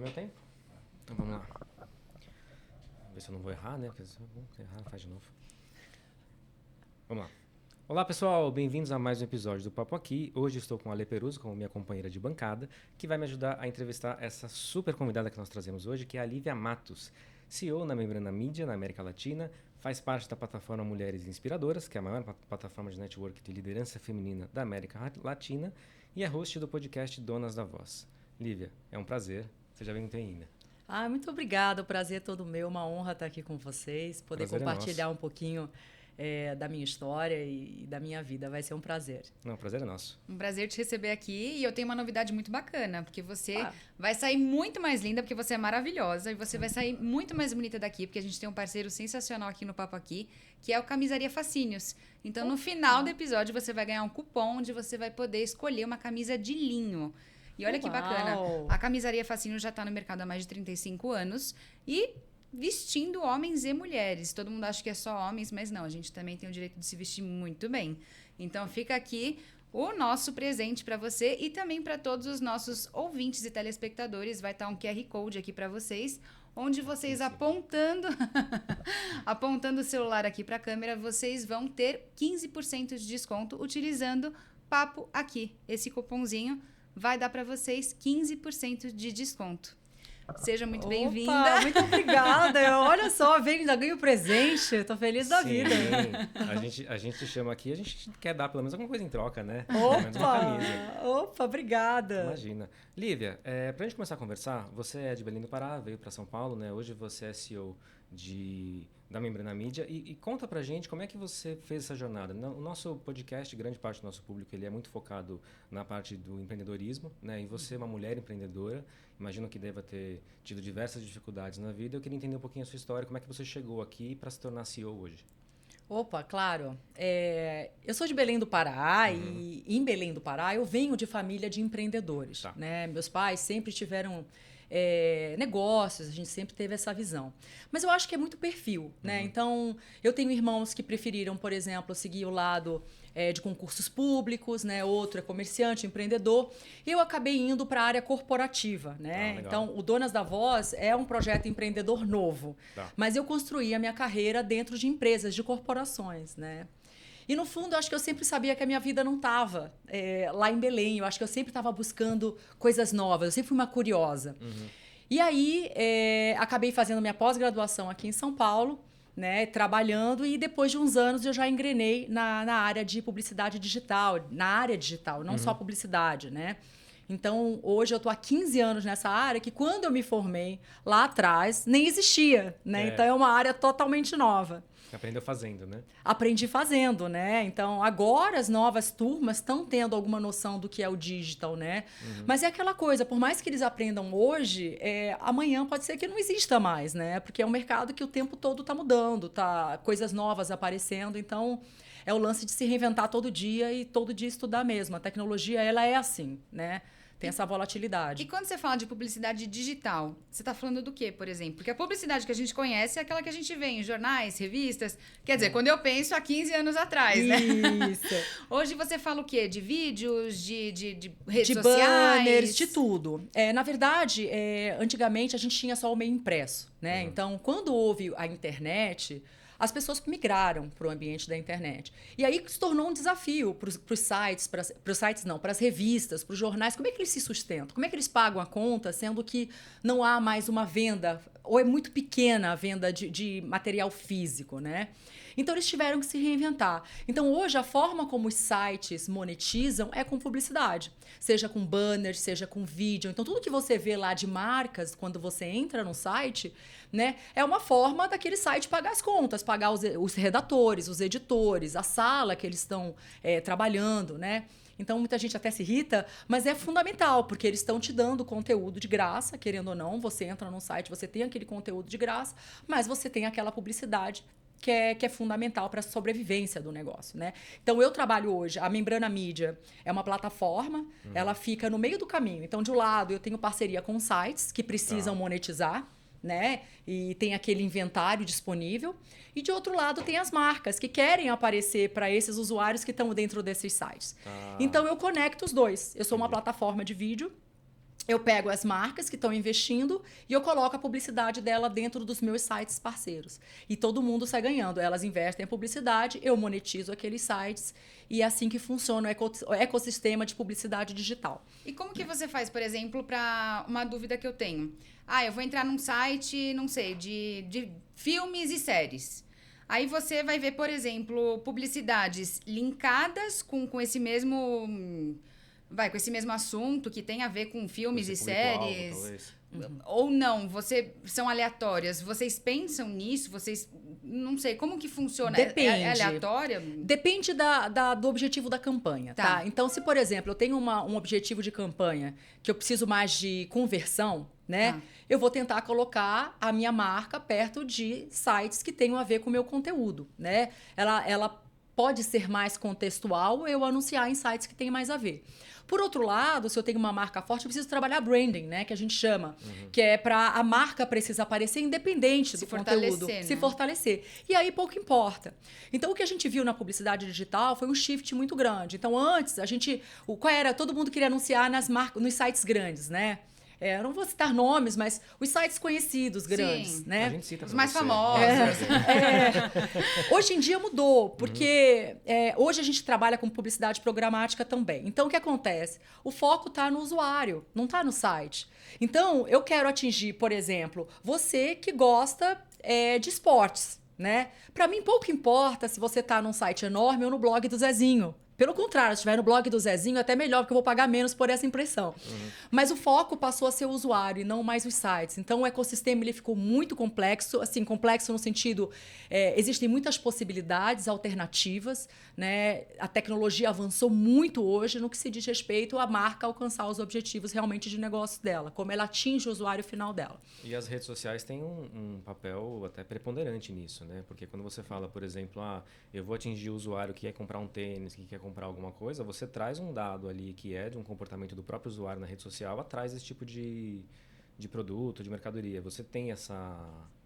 meu tempo? Então vamos lá. Ver se eu não vou errar, né? Porque se eu vou errar, faz de novo. Vamos lá. Olá pessoal, bem-vindos a mais um episódio do Papo Aqui. Hoje estou com a Ale Peruso, como minha companheira de bancada, que vai me ajudar a entrevistar essa super convidada que nós trazemos hoje, que é a Lívia Matos, CEO na Membrana Mídia na América Latina, faz parte da plataforma Mulheres Inspiradoras, que é a maior plataforma de network de liderança feminina da América Latina, e é host do podcast Donas da Voz. Lívia, é um prazer, seja bem-vinda. Muito obrigada, o prazer é todo meu, uma honra estar aqui com vocês, poder compartilhar um pouquinho da minha história e da minha vida, vai ser um prazer. Não, o prazer é nosso. Um prazer te receber aqui e eu tenho uma novidade muito bacana, porque você vai sair muito mais linda, porque você é maravilhosa e você vai sair muito mais bonita daqui, porque a gente tem um parceiro sensacional aqui no Papo Aqui, que é o Camisaria Fascínios. Então, no final do episódio, você vai ganhar um cupom onde você vai poder escolher uma camisa de linho. E olha que bacana, a Camisaria Fascínios já está no mercado há mais de 35 anos e vestindo homens e mulheres. Todo mundo acha que é só homens, mas não, a gente também tem o direito de se vestir muito bem. Então fica aqui o nosso presente para você e também para todos os nossos ouvintes e telespectadores. Vai estar um QR Code aqui para vocês, onde vocês apontando o celular aqui para a câmera, vocês vão ter 15% de desconto utilizando Papo Aqui. Esse cupomzinho vai dar para vocês 15% de desconto. Seja muito bem-vinda. Muito obrigada. Olha só, ainda ganho presente. Estou feliz da vida. A gente chama aqui, a gente quer dar pelo menos alguma coisa em troca, né? Opa, obrigada. Imagina. Lívia, pra gente começar a conversar, você é de Belém do Pará, veio para São Paulo, né? Hoje você é CEO da Membrana Mídia e conta pra gente como é que você fez essa jornada. O nosso podcast, grande parte do nosso público, ele é muito focado na parte do empreendedorismo, né? E você é uma mulher empreendedora, imagino que deva ter tido diversas dificuldades na vida. Eu queria entender um pouquinho a sua história, como é que você chegou aqui para se tornar CEO hoje? Opa, claro. Eu sou de Belém do Pará e em Belém do Pará eu venho de família de empreendedores. Tá. Né? Meus pais sempre tiveram negócios, a gente sempre teve essa visão. Mas eu acho que é muito perfil. Né? Então, eu tenho irmãos que preferiram, por exemplo, seguir o lado de concursos públicos, né? Outro é comerciante, empreendedor. E eu acabei indo para a área corporativa. Né? Então, o Donas da Voz é um projeto empreendedor novo. Tá. Mas eu construí a minha carreira dentro de empresas, de corporações. Né? E, no fundo, eu acho que eu sempre sabia que a minha vida não estava lá em Belém. Eu acho que eu sempre estava buscando coisas novas. Eu sempre fui uma curiosa. E aí, acabei fazendo minha pós-graduação aqui em São Paulo, né, trabalhando. E depois de uns anos, eu já engrenei na área de publicidade digital. Na área digital, não só publicidade, né? Então, hoje eu estou há 15 anos nessa área que quando eu me formei lá atrás, nem existia. Né? Então, é uma área totalmente nova. Aprendeu fazendo, né? Aprendi fazendo, né? Então, agora as novas turmas estão tendo alguma noção do que é o digital, né? Mas é aquela coisa, por mais que eles aprendam hoje, amanhã pode ser que não exista mais, né? Porque é um mercado que o tempo todo está mudando, tá coisas novas aparecendo, então é o lance de se reinventar todo dia e todo dia estudar mesmo. A tecnologia, ela é assim, né? Tem essa volatilidade. E quando você fala de publicidade digital, você está falando do quê, por exemplo? Porque a publicidade que a gente conhece é aquela que a gente vê em jornais, revistas. Quer dizer, quando eu penso há 15 anos atrás, né? Isso. Hoje você fala o quê? De vídeos, de redes de sociais? Banners, de tudo. Na verdade, antigamente a gente tinha só o meio impresso, né? Então, quando houve a internet, as pessoas migraram para o ambiente da internet. E aí se tornou um desafio para os sites, para as revistas, para os jornais. Como é que eles se sustentam? Como é que eles pagam a conta, sendo que não há mais uma venda, ou é muito pequena a venda de material físico, né? Então, eles tiveram que se reinventar. Então, hoje, a forma como os sites monetizam é com publicidade. Seja com banners, seja com vídeo. Então, tudo que você vê lá de marcas, quando você entra no site, né, é uma forma daquele site pagar as contas, pagar os redatores, os editores, a sala que eles estão trabalhando, né? Então, muita gente até se irrita, mas é fundamental, porque eles estão te dando conteúdo de graça, querendo ou não. Você entra no site, você tem aquele conteúdo de graça, mas você tem aquela publicidade que é fundamental para a sobrevivência do negócio, né? Então, eu trabalho hoje, a Membrana Mídia é uma plataforma, ela fica no meio do caminho. Então, de um lado, eu tenho parceria com sites que precisam monetizar, né? E tem aquele inventário disponível. E, de outro lado, tem as marcas que querem aparecer para esses usuários que estão dentro desses sites. Então, eu conecto os dois. Eu sou uma plataforma de vídeo eu pego as marcas que estão investindo e eu coloco a publicidade dela dentro dos meus sites parceiros. E todo mundo sai ganhando. Elas investem em publicidade, eu monetizo aqueles sites e é assim que funciona o ecossistema de publicidade digital. E como que você faz, por exemplo, para uma dúvida que eu tenho? Ah, eu vou entrar num site, não sei, de filmes e séries. Aí você vai ver, por exemplo, publicidades linkadas com esse mesmo... com esse mesmo assunto que tem a ver com filmes e séries. Talvez. Ou não, são aleatórias. Vocês pensam nisso? Vocês... Não sei, como que funciona? Depende. É aleatória? Depende do objetivo da campanha, tá? Então, se, por exemplo, eu tenho um objetivo de campanha que eu preciso mais de conversão, né? Eu vou tentar colocar a minha marca perto de sites que tenham a ver com o meu conteúdo, né? Ela pode ser mais contextual eu anunciar em sites que têm mais a ver. Por outro lado, se eu tenho uma marca forte, eu preciso trabalhar branding, né? Que a gente chama. Que é para a marca precisa aparecer independente do conteúdo. Né? Se fortalecer. E aí pouco importa. Então, o que a gente viu na publicidade digital foi um shift muito grande. Então, antes, qual era? Todo mundo queria anunciar nos sites grandes, né? Eu não vou citar nomes, mas os sites conhecidos, grandes, Sim. né? A gente cita os mais famosos. Hoje em dia mudou, porque hoje a gente trabalha com publicidade programática também. Então, o que acontece? O foco está no usuário, não está no site. Então, eu quero atingir, por exemplo, você que gosta de esportes, né? Para mim, pouco importa se você está num site enorme ou no blog do Zezinho. Pelo contrário, se estiver no blog do Zezinho, é até melhor, porque eu vou pagar menos por essa impressão. Mas o foco passou a ser o usuário e não mais os sites. Então, o ecossistema ele ficou muito complexo. Assim, complexo no sentido... existem muitas possibilidades alternativas, né? A tecnologia avançou muito hoje no que se diz respeito à marca alcançar os objetivos realmente de negócio dela, como ela atinge o usuário final dela. E as redes sociais têm um papel até preponderante nisso, né? Porque quando você fala, por exemplo, eu vou atingir o usuário que quer comprar um tênis, que quer comprar alguma coisa, você traz um dado ali que é de um comportamento do próprio usuário na rede social atrás desse tipo de produto, de mercadoria. Você tem essa...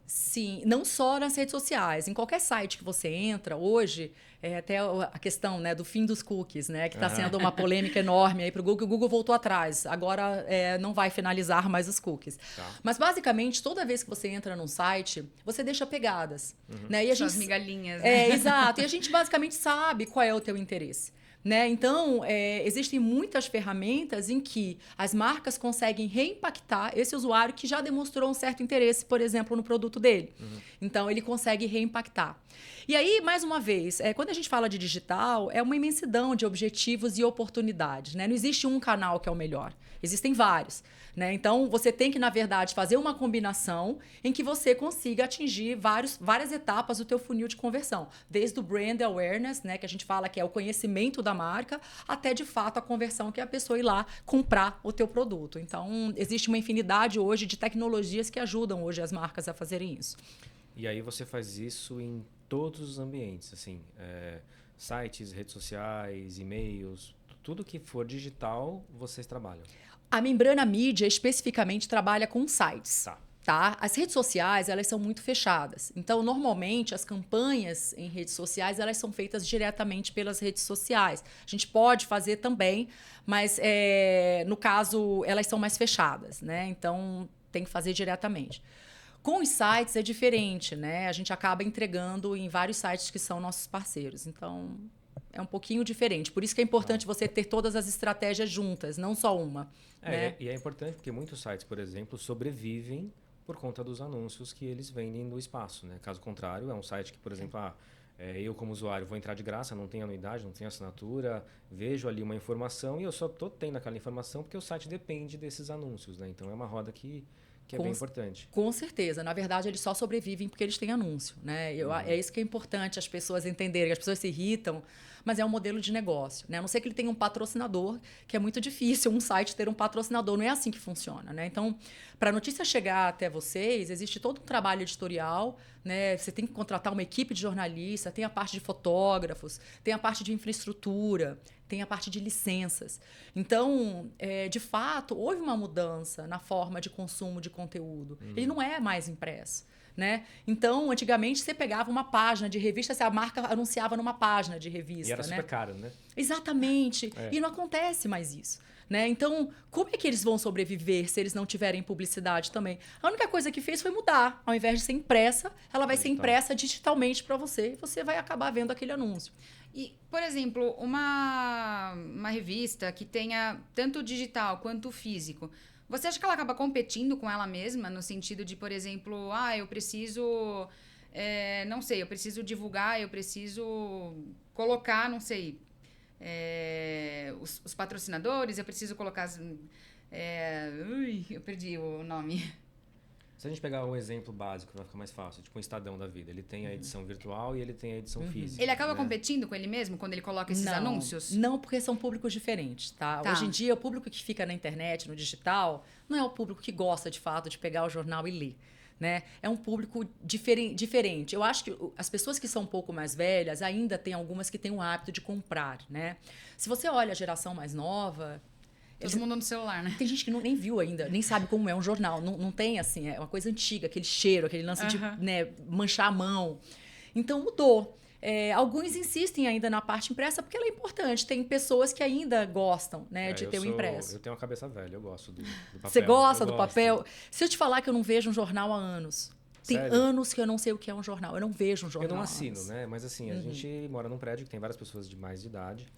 Sim, não só nas redes sociais. Em qualquer site que você entra, hoje, até a questão, né, do fim dos cookies, né, que está sendo uma polêmica enorme aí para o Google. O Google voltou atrás. Agora não vai finalizar mais os cookies. Tá. Mas, basicamente, toda vez que você entra num site, você deixa pegadas. Né? E As migalhinhas. Né? Exato. E a gente, basicamente, sabe qual é o teu interesse. Né? Então, existem muitas ferramentas em que as marcas conseguem reimpactar esse usuário que já demonstrou um certo interesse, por exemplo, no produto dele. Então, ele consegue reimpactar. E aí, mais uma vez, quando a gente fala de digital, é uma imensidão de objetivos e oportunidades. Né? Não existe um canal que é o melhor. Existem vários. Né? Então, você tem que, na verdade, fazer uma combinação em que você consiga atingir várias etapas do teu funil de conversão. Desde o brand awareness, né, que a gente fala que é o conhecimento da marca, até, de fato, a conversão, que é a pessoa ir lá comprar o teu produto. Então, existe uma infinidade hoje de tecnologias que ajudam hoje as marcas a fazerem isso. E aí você faz isso em todos os ambientes, assim, sites, redes sociais, e-mails, tudo que for digital, vocês trabalham. A Membrana Mídia, especificamente, trabalha com sites. Tá. As redes sociais, elas são muito fechadas. Então, normalmente, as campanhas em redes sociais, elas são feitas diretamente pelas redes sociais. A gente pode fazer também, mas, no caso, elas são mais fechadas, né? Então, tem que fazer diretamente. Com os sites é diferente, né? A gente acaba entregando em vários sites que são nossos parceiros. Então, é um pouquinho diferente. Por isso que é importante você ter todas as estratégias juntas, não só uma. Né? E é importante porque muitos sites, por exemplo, sobrevivem por conta dos anúncios que eles vendem no espaço. Né? Caso contrário, é um site que, por exemplo, eu como usuário vou entrar de graça, não tenho anuidade, não tenho assinatura, vejo ali uma informação e eu só estou tendo aquela informação porque o site depende desses anúncios. Né? Então, é uma roda que é bem importante. Com certeza. Na verdade, eles só sobrevivem porque eles têm anúncio. Né? É isso que é importante as pessoas entenderem. As pessoas se irritam, mas é um modelo de negócio. Né? A não ser que ele tenha um patrocinador, que é muito difícil um site ter um patrocinador. Não é assim que funciona. Né? Então, para a notícia chegar até vocês, existe todo um trabalho editorial. Né? Você tem que contratar uma equipe de jornalistas, tem a parte de fotógrafos, tem a parte de infraestrutura, tem a parte de licenças. Então, de fato, houve uma mudança na forma de consumo de conteúdo. Ele não é mais impresso. né? Então, antigamente, você pegava uma página de revista, a marca anunciava numa página de revista, E era né? super caro, né? Exatamente. E não acontece mais isso. Né? Então, como é que eles vão sobreviver se eles não tiverem publicidade também? A única coisa que fez foi mudar. Ao invés de ser impressa, ela vai ser impressa digitalmente para você e você vai acabar vendo aquele anúncio. E, por exemplo, uma revista que tenha tanto digital quanto físico, você acha que ela acaba competindo com ela mesma no sentido de, por exemplo, eu preciso, não sei, eu preciso divulgar, eu preciso colocar, não sei, os patrocinadores, eu preciso colocar eu perdi o nome. Se a gente pegar um exemplo básico, vai ficar mais fácil. Tipo um Estadão da vida. Ele tem a edição virtual e ele tem a edição física. Ele acaba competindo com ele mesmo quando ele coloca esses anúncios? Não, porque são públicos diferentes, tá? Hoje em dia, o público que fica na internet, no digital, não é o público que gosta, de fato, de pegar o jornal e ler. Né? É um público diferente. Eu acho que as pessoas que são um pouco mais velhas ainda tem algumas que têm o hábito de comprar, né? Se você olha a geração mais nova... Todo mundo no celular, né? Tem gente que nem viu ainda, nem sabe como é um jornal. Não tem, assim, é uma coisa antiga, aquele cheiro, aquele lance de manchar a mão. Então, mudou. Alguns insistem ainda na parte impressa porque ela é importante. Tem pessoas que ainda gostam, né, de ter o impresso. Eu tenho uma cabeça velha, eu gosto do papel. Você gosta do papel? Se eu te falar que eu não vejo um jornal há anos... Tem Sério? anos que eu não sei o que é um jornal. Eu não vejo um jornal. Eu não assino, né? Mas assim, a gente mora num prédio que tem várias pessoas de mais de idade.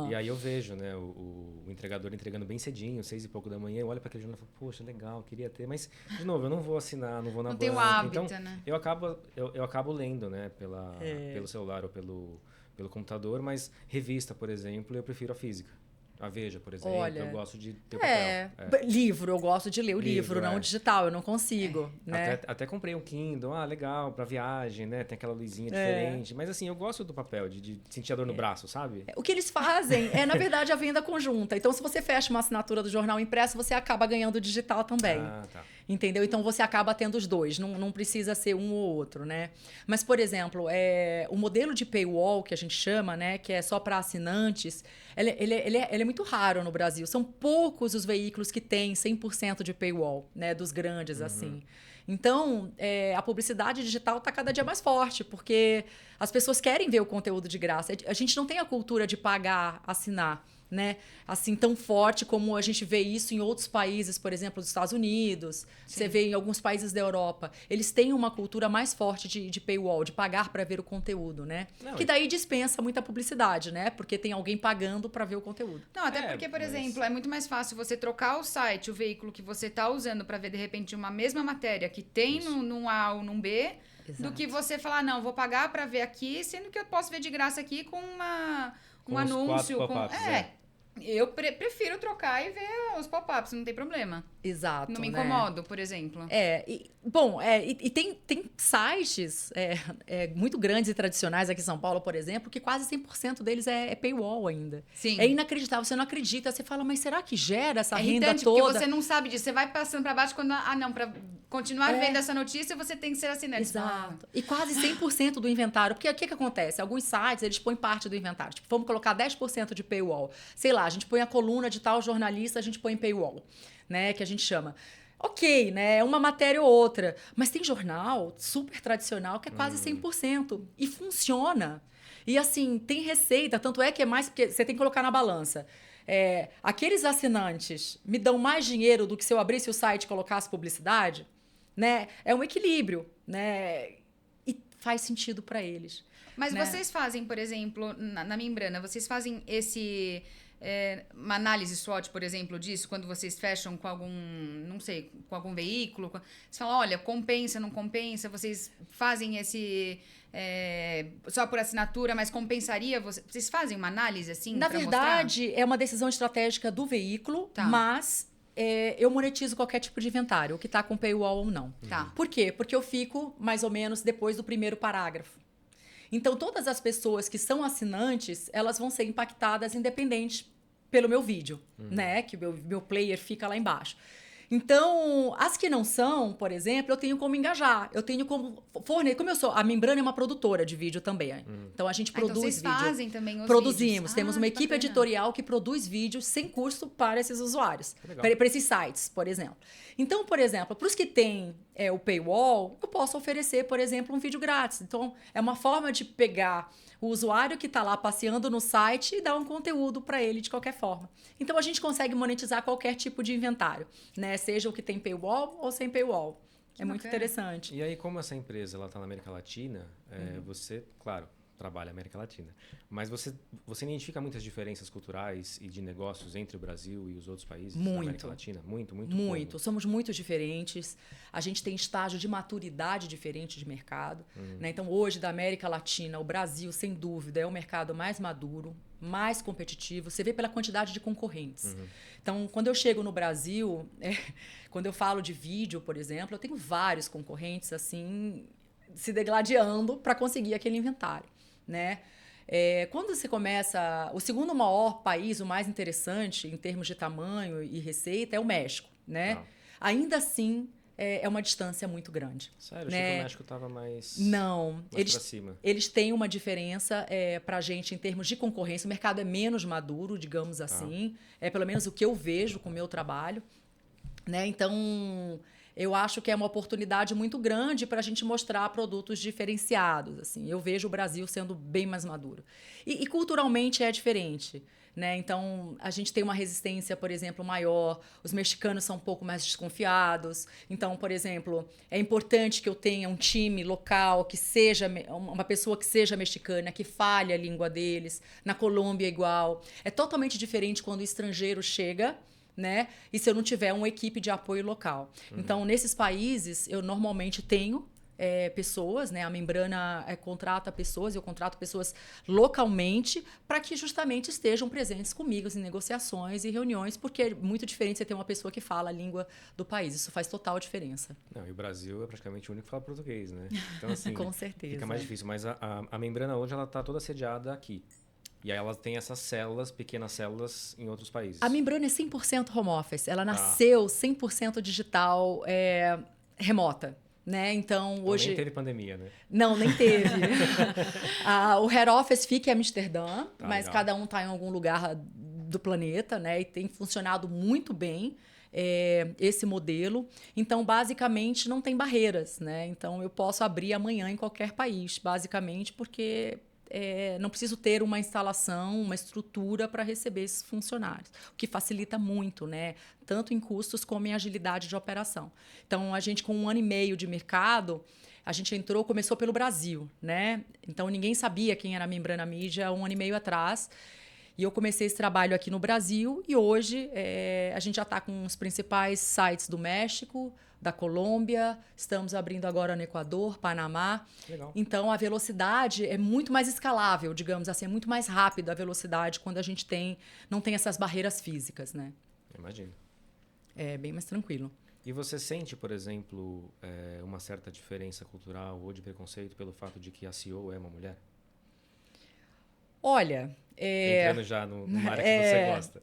E aí eu vejo, né, o entregador entregando bem cedinho, 6 e pouco da manhã. Eu olho para aquele jornal e falo, poxa, legal, queria ter. Mas, de novo, eu não vou assinar, não vou na banca. Não tem o hábito, então, né? eu acabo lendo, né, pelo celular ou pelo computador. Mas revista, por exemplo, eu prefiro a física. A Veja, por exemplo, eu gosto de ter o papel. Livro, eu gosto de ler o livro, não o digital, eu não consigo. Né? Até comprei um Kindle, legal, pra viagem, né? Tem aquela luzinha diferente. Mas assim, eu gosto do papel, de sentir a dor no braço, sabe? O que eles fazem é, na verdade, a venda conjunta. Então, se você fecha uma assinatura do jornal impresso, você acaba ganhando o digital também. Tá. Entendeu? Então, você acaba tendo os dois. Não precisa ser um ou outro, né? Mas, por exemplo, o modelo de paywall, que a gente chama, né? Que é só para assinantes, ele é muito raro no Brasil. São poucos os veículos que têm 100% de paywall, né? Dos grandes, assim. Então, a publicidade digital está cada dia mais forte, porque as pessoas querem ver o conteúdo de graça. A gente não tem a cultura de pagar, assinar, né? Assim, tão forte como a gente vê isso em outros países, por exemplo, dos Estados Unidos. Sim. Você vê em alguns países da Europa. Eles têm uma cultura mais forte de paywall, de pagar para ver o conteúdo, né? Que daí dispensa muita publicidade, né? Porque tem alguém pagando para ver o conteúdo. Não, até porque, por exemplo, é muito mais fácil você trocar o site, o veículo que você está usando para ver, de repente, uma mesma matéria que tem num A ou num B, do que você falar, não, vou pagar para ver aqui, sendo que eu posso ver de graça aqui com um anúncio. Eu prefiro trocar e ver os pop-ups, não tem problema. Exato. Não me incomodo, por exemplo. E tem sites muito grandes e tradicionais aqui em São Paulo, por exemplo, que quase 100% deles é paywall ainda. Sim. É inacreditável, você não acredita. Você fala, mas será que gera essa renda irritante, toda? Porque você não sabe disso. Você vai passando para baixo quando... para continuar vendo essa notícia, você tem que ser assinante. Exato. E quase 100% do inventário. Porque o que acontece? Alguns sites, eles põem parte do inventário. Tipo, vamos colocar 10% de paywall. Sei lá, a gente põe a coluna de tal jornalista, a gente põe paywall, né? Que a gente chama. Ok, né? É uma matéria ou outra. Mas tem jornal super tradicional que é quase 100%. E funciona. E assim, tem receita. Tanto é que é mais... Porque você tem que colocar na balança. Aqueles assinantes me dão mais dinheiro do que se eu abrisse o site e colocasse publicidade, né? É um equilíbrio, né? E faz sentido para eles. Mas né? Vocês fazem, por exemplo, na membrana, vocês fazem uma análise SWOT, por exemplo, disso, quando vocês fecham com algum, não sei, com algum veículo, você fala, olha, compensa, não compensa, vocês fazem só por assinatura, mas compensaria, vocês fazem uma análise assim? Na verdade, é uma decisão estratégica do veículo, mas eu monetizo qualquer tipo de inventário, o que está com paywall ou não. Tá. Por quê? Porque eu fico mais ou menos depois do primeiro parágrafo. Então, todas as pessoas que são assinantes, elas vão ser impactadas independente pelo meu vídeo, né? Que o meu player fica lá embaixo. Então, as que não são, por exemplo, eu tenho como engajar. Eu tenho como fornecer. Como eu sou... A Membrana é uma produtora de vídeo também. Então, a gente produz então vídeo. Fazem também os Produzimos. vídeos. Temos uma equipe editorial que produz vídeos sem custo para esses usuários. Para esses sites, por exemplo. Então, por exemplo, para os que têm o paywall, eu posso oferecer, por exemplo, um vídeo grátis. Então, é uma forma de pegar o usuário que está lá passeando no site e dar um conteúdo para ele de qualquer forma. Então, a gente consegue monetizar qualquer tipo de inventário, né? Seja o que tem paywall ou sem paywall. É muito interessante. E aí, como essa empresa está na América Latina, você, claro, trabalha na América Latina, mas você identifica muitas diferenças culturais e de negócios entre o Brasil e os outros países da América Latina? Muito. Somos muito diferentes. A gente tem estágio de maturidade diferente de mercado. Né? Então, hoje, da América Latina, o Brasil, sem dúvida, é o mercado mais maduro, mais competitivo. Você vê pela quantidade de concorrentes. Então, quando eu chego no Brasil, quando eu falo de vídeo, por exemplo, eu tenho vários concorrentes assim se degladiando para conseguir aquele inventário. Né? Quando você começa... O segundo maior país, o mais interessante em termos de tamanho e receita, é o México. Né? Ainda assim, é uma distância muito grande. Sério? Né? Achei que o México estava mais para cima. Eles têm uma diferença para a gente em termos de concorrência. O mercado é menos maduro, digamos assim. É pelo menos o que eu vejo com o meu trabalho. Né? Então... Eu acho que é uma oportunidade muito grande para a gente mostrar produtos diferenciados. Assim. Eu vejo o Brasil sendo bem mais maduro. E culturalmente é diferente. Né? Então, a gente tem uma resistência, por exemplo, maior. Os mexicanos são um pouco mais desconfiados. Então, por exemplo, é importante que eu tenha um time local, que seja uma pessoa que seja mexicana, que fale a língua deles. Na Colômbia é igual. É totalmente diferente quando o estrangeiro chega... Né? E se eu não tiver uma equipe de apoio local. Então, nesses países, eu normalmente tenho pessoas, né? A Membrana contrata pessoas, eu contrato pessoas localmente para que justamente estejam presentes comigo em negociações e reuniões, porque é muito diferente você ter uma pessoa que fala a língua do país. Isso faz total diferença. Não, e o Brasil é praticamente o único que fala português, né? Então, assim, com certeza. Fica mais difícil. Mas a Membrana hoje ela está toda sediada aqui. E aí ela tem essas células, pequenas células em outros países. A Membrana é 100% home office. Ela nasceu 100% digital, remota. Né? Então, hoje... Nem teve pandemia, né? Não, nem teve. O head office fica em Amsterdã, mas legal. Cada um está em algum lugar do planeta, né? E tem funcionado muito bem esse modelo. Então, basicamente, não tem barreiras, né? Então, eu posso abrir amanhã em qualquer país, basicamente, porque... não preciso ter uma instalação, uma estrutura para receber esses funcionários, o que facilita muito, né? Tanto em custos como em agilidade de operação. Então, a gente, com 1 ano e meio de mercado, a gente começou pelo Brasil, né? Então, ninguém sabia quem era a Membrana Mídia 1 ano e meio atrás. E eu comecei esse trabalho aqui no Brasil e hoje a gente já está com os principais sites do México, da Colômbia, estamos abrindo agora no Equador, Panamá. Legal. Então, a velocidade é muito mais escalável, digamos assim, é muito mais rápida a velocidade quando a gente não tem essas barreiras físicas, né? Imagino. É bem mais tranquilo. E você sente, por exemplo, uma certa diferença cultural ou de preconceito pelo fato de que a CEO é uma mulher? Olha... Entrando já numa área que você gosta.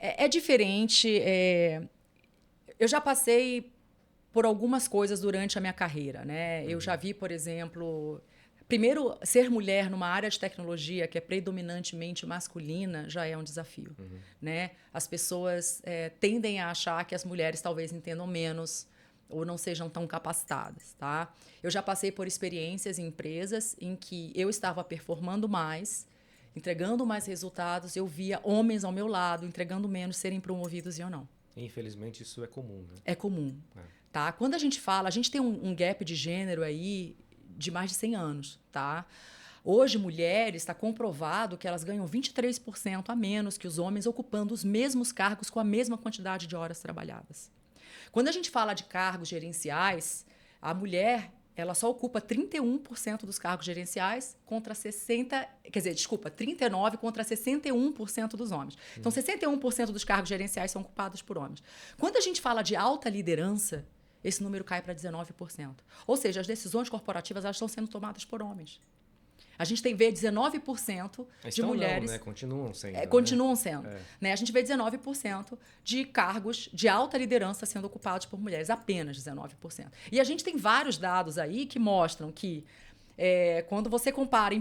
É diferente. Eu já passei por algumas coisas durante a minha carreira, né? Eu já vi, por exemplo... Primeiro, ser mulher numa área de tecnologia que é predominantemente masculina já é um desafio, né? As pessoas tendem a achar que as mulheres talvez entendam menos ou não sejam tão capacitadas, tá? Eu já passei por experiências em empresas em que eu estava performando mais, entregando mais resultados, eu via homens ao meu lado entregando menos, serem promovidos e eu não. Infelizmente, isso é comum, né? É comum. Tá? Quando a gente tem um gap de gênero aí de mais de 100 anos, tá? Hoje, mulheres, está comprovado que elas ganham 23% a menos que os homens ocupando os mesmos cargos com a mesma quantidade de horas trabalhadas. Quando a gente fala de cargos gerenciais, a mulher... ela só ocupa 31% dos cargos gerenciais contra 39% contra 61% dos homens. Então, 61% dos cargos gerenciais são ocupados por homens. Quando a gente fala de alta liderança, esse número cai para 19%. Ou seja, as decisões corporativas elas estão sendo tomadas por homens. A gente vê 19% de mulheres... Não, né? Continuam sendo. Continuam sendo. Né? A gente vê 19% de cargos de alta liderança sendo ocupados por mulheres. Apenas 19%. E a gente tem vários dados aí que mostram que quando você compara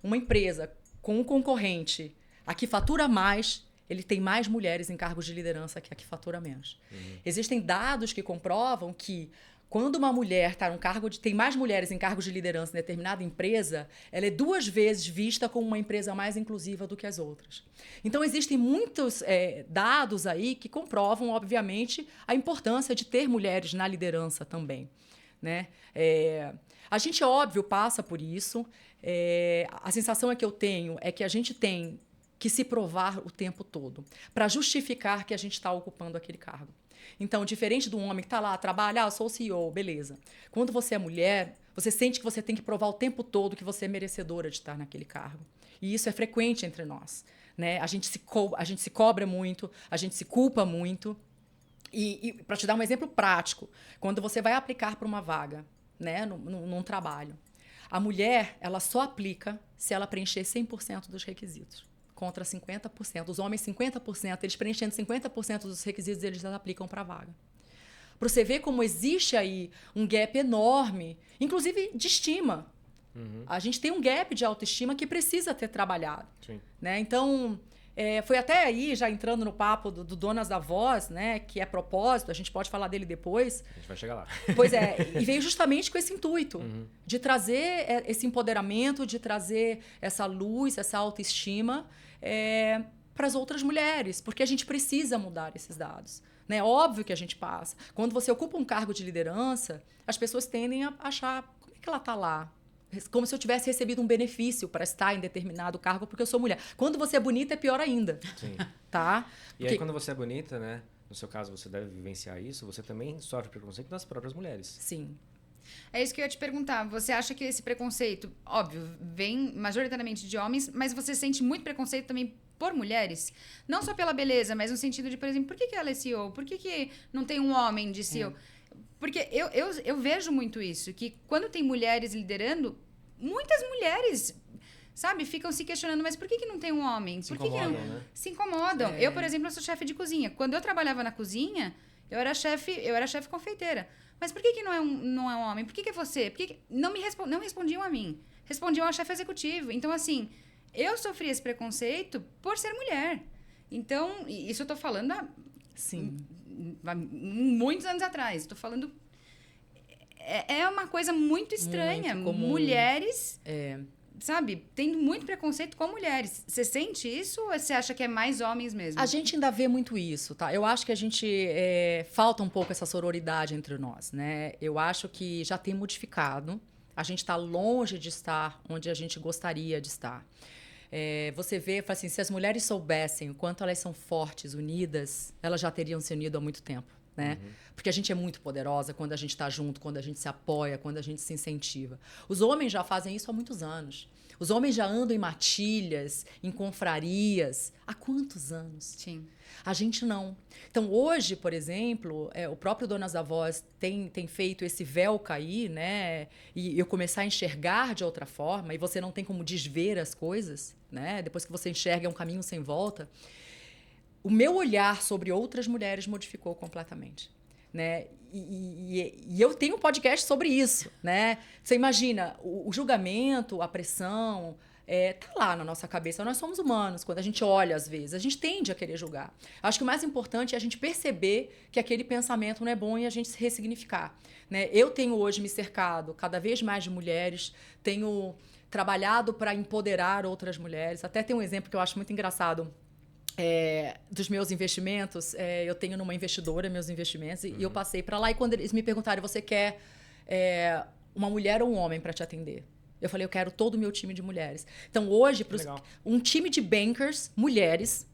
uma empresa com um concorrente, a que fatura mais, ele tem mais mulheres em cargos de liderança que a que fatura menos. Existem dados que comprovam que Quando uma mulher tá num cargo tem mais mulheres em cargos de liderança em determinada empresa, ela é 2 vezes vista como uma empresa mais inclusiva do que as outras. Então, existem muitos dados aí que comprovam, obviamente, a importância de ter mulheres na liderança também, né? A gente, óbvio, passa por isso. A sensação que eu tenho é que a gente tem que se provar o tempo todo para justificar que a gente está ocupando aquele cargo. Então, diferente do homem que está lá, trabalha, sou o CEO, beleza. Quando você é mulher, você sente que você tem que provar o tempo todo que você é merecedora de estar naquele cargo. E isso é frequente entre nós, né? A gente se cobra muito, a gente se culpa muito. E para te dar um exemplo prático, quando você vai aplicar para uma vaga, né, num trabalho, a mulher, ela só aplica se ela preencher 100% dos requisitos. Contra 50%. Os homens, 50%. Eles preenchendo 50% dos requisitos, eles aplicam para a vaga. Para você ver como existe aí um gap enorme, inclusive de estima. A gente tem um gap de autoestima que precisa ter trabalhado. Sim. Né? Então, foi até aí, já entrando no papo do Donas da Voz, né, que é propósito, a gente pode falar dele depois. A gente vai chegar lá. Pois é, e veio justamente com esse intuito de trazer esse empoderamento, de trazer essa luz, essa autoestima para as outras mulheres, porque a gente precisa mudar esses dados. Né? Óbvio que a gente passa. Quando você ocupa um cargo de liderança, as pessoas tendem a achar, como é que ela está lá? Como se eu tivesse recebido um benefício para estar em determinado cargo porque eu sou mulher. Quando você é bonita, é pior ainda. Sim. Tá? E aí, quando você é bonita, né? No seu caso, você deve vivenciar isso, você também sofre preconceito das próprias mulheres. Sim. É isso que eu ia te perguntar. Você acha que esse preconceito, óbvio, vem majoritariamente de homens, mas você sente muito preconceito também por mulheres? Não só pela beleza, mas no sentido de, por exemplo, por que ela é CEO? Por que não tem um homem de CEO? Porque eu vejo muito isso, que quando tem mulheres liderando, muitas mulheres, sabe, ficam se questionando, mas por que não tem um homem? Se Por que incomodam, não né? se incomodam? Eu, por exemplo, eu sou chefe de cozinha. Quando eu trabalhava na cozinha, eu era chefe confeiteira. Mas por que não é um homem? Por que é você? Por que não respondiam a mim? Respondiam ao chefe executivo. Então, assim, eu sofri esse preconceito por ser mulher. Então, isso eu tô falando Sim. Muitos anos atrás. Estou falando... É uma coisa muito estranha. Muito comum. Mulheres, sabe, tendo muito preconceito com mulheres. Você sente isso ou você acha que é mais homens mesmo? A gente ainda vê muito isso, tá? Eu acho que a gente... falta um pouco essa sororidade entre nós, né? Eu acho que já tem modificado. A gente está longe de estar onde a gente gostaria de estar. Você vê, fala assim, se as mulheres soubessem o quanto elas são fortes, unidas, elas já teriam se unido há muito tempo, né? Porque a gente é muito poderosa quando a gente está junto, quando a gente se apoia, quando a gente se incentiva. Os homens já fazem isso há muitos anos. Os homens já andam em matilhas, em confrarias. Há quantos anos? Sim. A gente não. Então, hoje, por exemplo, o próprio Donas da Voz tem feito esse véu cair, né? E eu começar a enxergar de outra forma, e você não tem como desver as coisas, né? Depois que você enxerga, é um caminho sem volta. O meu olhar sobre outras mulheres modificou completamente, né? E eu tenho um podcast sobre isso, né? Você imagina, o julgamento, a pressão, tá lá na nossa cabeça. Nós somos humanos. Quando a gente olha, às vezes, a gente tende a querer julgar. Acho que o mais importante é a gente perceber que aquele pensamento não é bom e a gente se ressignificar, né? Eu tenho hoje me cercado cada vez mais de mulheres, tenho trabalhado para empoderar outras mulheres. Até tem um exemplo que eu acho muito engraçado. Dos meus investimentos, eu tenho numa investidora meus investimentos e eu passei para lá e quando eles me perguntaram, você quer uma mulher ou um homem para te atender? Eu falei, eu quero todo o meu time de mulheres. Então, hoje, um time de bankers, mulheres,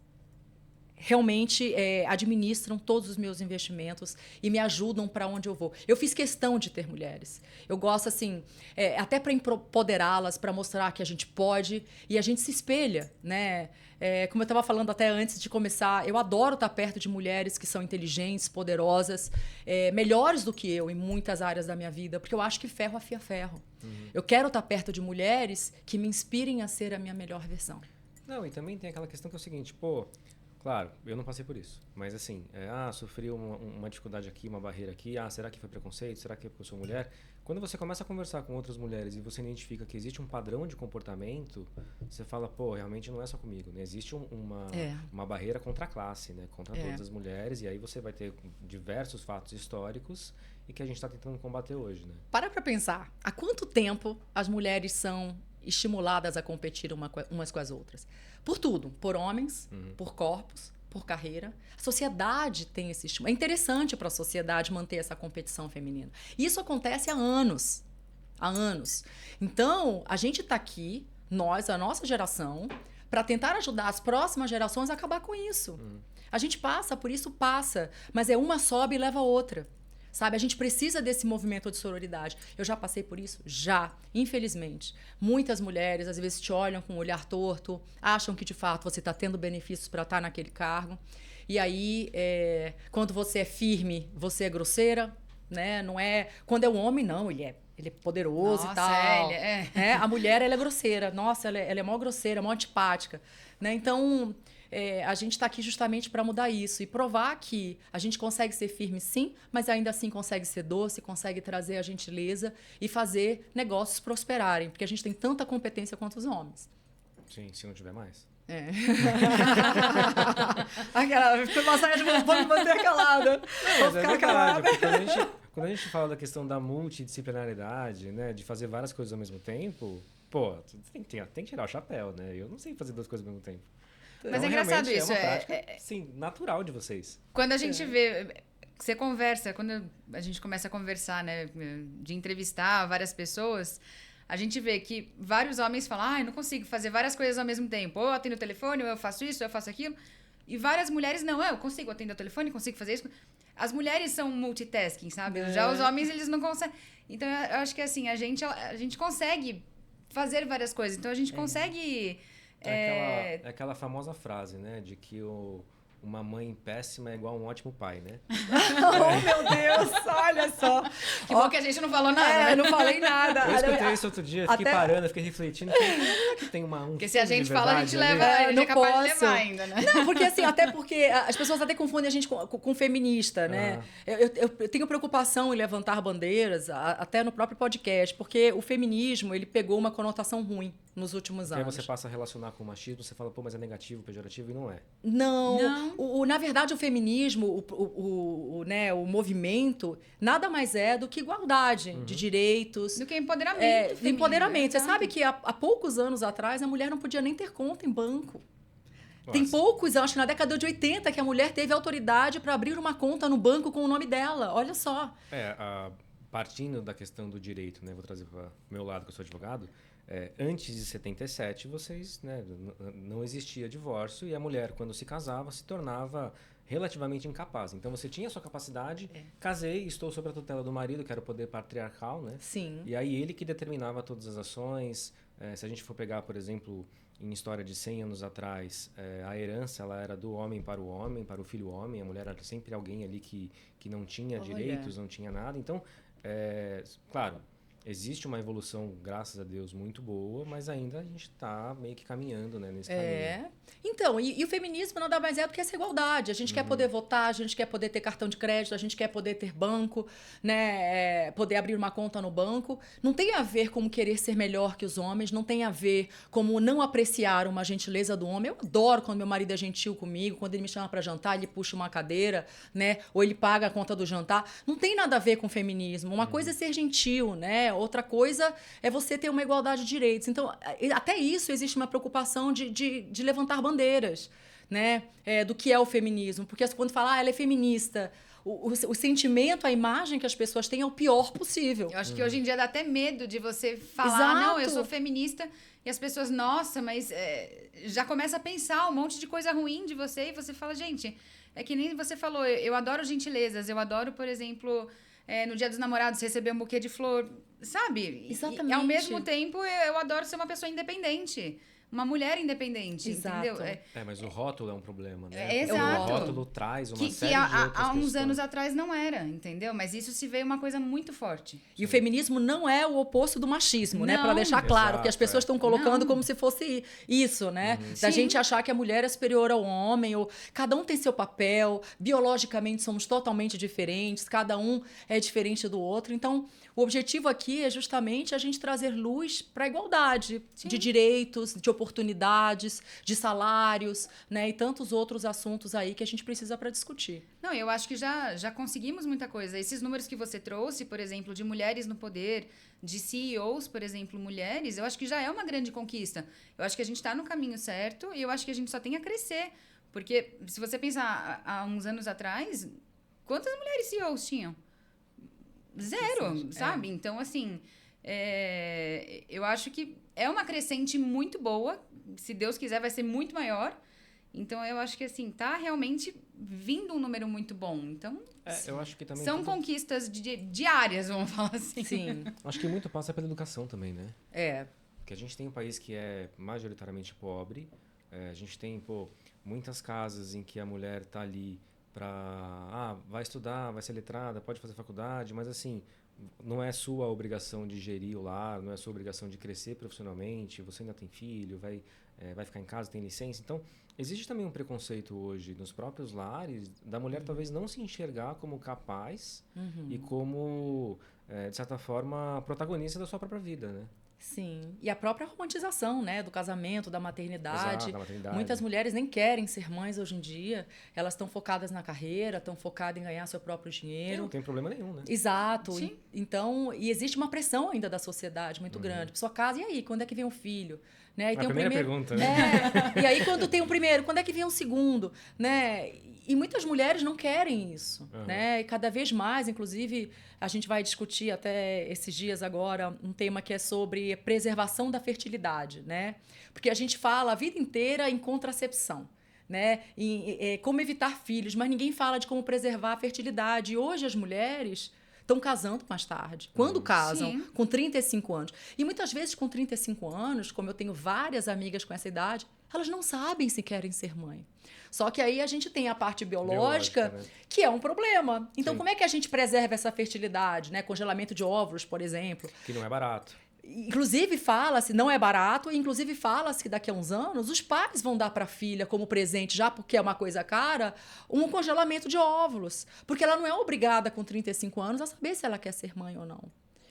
realmente administram todos os meus investimentos e me ajudam para onde eu vou. Eu fiz questão de ter mulheres. Eu gosto, assim, até para empoderá-las, para mostrar que a gente pode e a gente se espelha, né? Como eu estava falando até antes de começar, eu adoro estar perto de mulheres que são inteligentes, poderosas, melhores do que eu em muitas áreas da minha vida, porque eu acho que ferro afia ferro. Eu quero estar perto de mulheres que me inspirem a ser a minha melhor versão. Não, e também tem aquela questão que é o seguinte, Claro, eu não passei por isso. Mas assim, sofri uma dificuldade aqui, uma barreira aqui. Será que foi preconceito? Será que é porque eu sou mulher? Quando você começa a conversar com outras mulheres e você identifica que existe um padrão de comportamento, você fala, pô, realmente não é só comigo, né? Existe uma barreira contra a classe, né? Contra todas as mulheres. E aí você vai ter diversos fatos históricos e que a gente está tentando combater hoje, né? Para pensar, há quanto tempo as mulheres são estimuladas a competir umas com as outras? Por tudo, por homens, por corpos, por carreira. A sociedade tem esse estímulo. É interessante para a sociedade manter essa competição feminina. E isso acontece há anos. Há anos. Então, a gente está aqui, nós, a nossa geração, para tentar ajudar as próximas gerações a acabar com isso. A gente passa, por isso passa. Mas uma sobe e leva a outra. Sabe, a gente precisa desse movimento de sororidade. Eu já passei por isso? Já, infelizmente. Muitas mulheres, às vezes, te olham com um olhar torto, acham que, de fato, você está tendo benefícios para estar naquele cargo. E aí, quando você é firme, você é grosseira, né? Não é... Quando é um homem, não, ele é poderoso. Nossa, e tal. A mulher, ela é grosseira. Nossa, ela é mó grosseira, mó antipática. Né? Então... a gente está aqui justamente para mudar isso e provar que a gente consegue ser firme, sim, mas ainda assim consegue ser doce, consegue trazer a gentileza e fazer negócios prosperarem, porque a gente tem tanta competência quanto os homens. Sim, se não tiver mais. Aquela massagem, vou me manter calada. Vou ficar calada. Quando a gente fala da questão da multidisciplinaridade, né, de fazer várias coisas ao mesmo tempo, pô, tem que tirar o chapéu, né? Eu não sei fazer duas coisas ao mesmo tempo. Mas então, é engraçado isso. É uma prática, sim, natural de vocês. Quando a gente vê... Você conversa, quando a gente começa a conversar, né? De entrevistar várias pessoas, a gente vê que vários homens falam, eu não consigo fazer várias coisas ao mesmo tempo. Ou eu atendo o telefone, ou eu faço isso, ou eu faço aquilo. E várias mulheres, não, eu consigo atender o telefone, consigo fazer isso. As mulheres são multitasking, sabe? Já os homens, eles não conseguem. Então, eu acho que assim, a gente consegue fazer várias coisas. Então, a gente consegue... É aquela famosa frase, né? De que uma mãe péssima é igual a um ótimo pai, né? Oh, meu Deus! Olha só! Que bom que a gente não falou nada. Eu não falei nada. Eu escutei isso outro dia, fiquei parando, fiquei refletindo. Que tem um porque se a gente fala, a gente ali. leva, a gente não é capaz posso. de levar ainda, né? Não, porque assim, até porque as pessoas até confundem a gente com feminista, né? Eu tenho preocupação em levantar bandeiras, até no próprio podcast, porque o feminismo, ele pegou uma conotação ruim nos últimos anos. Aí você passa a relacionar com o machismo, você fala, pô, mas é negativo, pejorativo, e não é. Não. Na verdade, o feminismo, o movimento, nada mais é do que igualdade de direitos. Do que empoderamento feminino. Empoderamento. Você sabe que há poucos anos atrás, a mulher não podia nem ter conta em banco. Nossa. Tem poucos anos, acho que na década de 80, que a mulher teve autoridade para abrir uma conta no banco com o nome dela. Olha só. Partindo da questão do direito, né? Vou trazer para o meu lado, que eu sou advogado. Antes de 77, vocês, né, não existia divórcio e a mulher, quando se casava, se tornava relativamente incapaz. Então, você tinha a sua capacidade, casei, estou sob a tutela do marido, que era o poder patriarcal, né? Sim. E aí ele que determinava todas as ações. Se a gente for pegar, por exemplo, em história de 100 anos atrás, a herança ela era do homem, para o filho homem. A mulher era sempre alguém ali que não tinha direitos, não tinha nada. Então, claro... Existe uma evolução, graças a Deus, muito boa, mas ainda a gente está meio que caminhando, né, nesse caminho. Então, e o feminismo nada mais é do que essa igualdade. A gente quer poder votar, a gente quer poder ter cartão de crédito, a gente quer poder ter banco, né, poder abrir uma conta no banco. Não tem a ver com querer ser melhor que os homens, não tem a ver como não apreciar uma gentileza do homem. Eu adoro quando meu marido é gentil comigo, quando ele me chama para jantar, ele puxa uma cadeira, né, ou ele paga a conta do jantar. Não tem nada a ver com feminismo. Uma coisa é ser gentil, né? Outra coisa é você ter uma igualdade de direitos. Então, até isso existe uma preocupação de levantar bandeiras, né? Do que é o feminismo. Porque quando fala, ela é feminista, o sentimento, a imagem que as pessoas têm é o pior possível. Eu acho que hoje em dia dá até medo de você falar, Exato. Não, eu sou feminista, e as pessoas, nossa, mas já começa a pensar um monte de coisa ruim de você, e você fala, gente, é que nem você falou, eu adoro gentilezas, eu adoro, por exemplo... no Dia dos Namorados, receber um buquê de flor, sabe? Exatamente. E ao mesmo tempo, eu adoro ser uma pessoa independente. uma mulher independente, Exato. entendeu? Mas o rótulo é um problema, né? Exato. O rótulo traz uma Que série de outras há uns questões. anos atrás não era, entendeu? Mas isso se veio uma coisa muito forte. E o feminismo não é o oposto do machismo, né? Não. Para deixar claro, Exato, que as pessoas estão colocando Não. como se fosse isso, né? Da Sim. gente achar que a mulher é superior ao homem, ou cada um tem seu papel, biologicamente somos totalmente diferentes, cada um é diferente do outro. Então, o objetivo aqui é justamente a gente trazer luz para a igualdade de direitos, de oportunidades, de salários, né? E tantos outros assuntos aí que a gente precisa para discutir. Não, eu acho que já conseguimos muita coisa. Esses números que você trouxe, por exemplo, de mulheres no poder, de CEOs, por exemplo, mulheres, eu acho que já é uma grande conquista. Eu acho que a gente está no caminho certo e eu acho que a gente só tem a crescer. Porque se você pensar há uns anos atrás, quantas mulheres CEOs tinham? Zero, sabe? Então, assim, eu acho que é uma crescente muito boa. Se Deus quiser, vai ser muito maior. Então, eu acho que, assim, tá realmente vindo um número muito bom. Então, Eu acho que também são conquistas diárias, vamos falar assim. Sim, acho que muito passa pela educação também, né? é. Porque a gente tem um país que é majoritariamente pobre. A gente tem, muitas casas em que a mulher está ali para... vai estudar, vai ser letrada, pode fazer faculdade, mas assim, não é sua obrigação de gerir o lar, não é sua obrigação de crescer profissionalmente, você ainda tem filho, vai ficar em casa, tem licença. Então, existe também um preconceito hoje nos próprios lares da mulher talvez não se enxergar como capaz e como, de certa forma, protagonista da sua própria vida, né? Sim, e a própria romantização, né, do casamento, da maternidade. Exato, da maternidade. Muitas mulheres nem querem ser mães hoje em dia, elas estão focadas na carreira, estão focadas em ganhar seu próprio dinheiro. Não tem problema nenhum, né? Exato. Sim. Então, e existe uma pressão ainda da sociedade muito grande. A pessoa casa, e aí, quando é que vem um filho? Né? E tem primeira pergunta, né? E aí, quando tem um primeiro, quando é que vem um segundo? Né? E muitas mulheres não querem isso, né? E cada vez mais, inclusive, a gente vai discutir até esses dias agora um tema que é sobre preservação da fertilidade, né? Porque a gente fala a vida inteira em contracepção, né? Como evitar filhos, mas ninguém fala de como preservar a fertilidade. E hoje as mulheres estão casando mais tarde. Quando casam? Sim. Com 35 anos. E muitas vezes com 35 anos, como eu tenho várias amigas com essa idade, elas não sabem se querem ser mãe. Só que aí a gente tem a parte biológica, né? que é um problema. Então, Sim. como é que a gente preserva essa fertilidade, né? Congelamento de óvulos, por exemplo. Que não é barato. Inclusive fala-se, não é barato, e inclusive fala-se que daqui a uns anos os pais vão dar para a filha como presente, já porque é uma coisa cara, um congelamento de óvulos. Porque ela não é obrigada com 35 anos a saber se ela quer ser mãe ou não.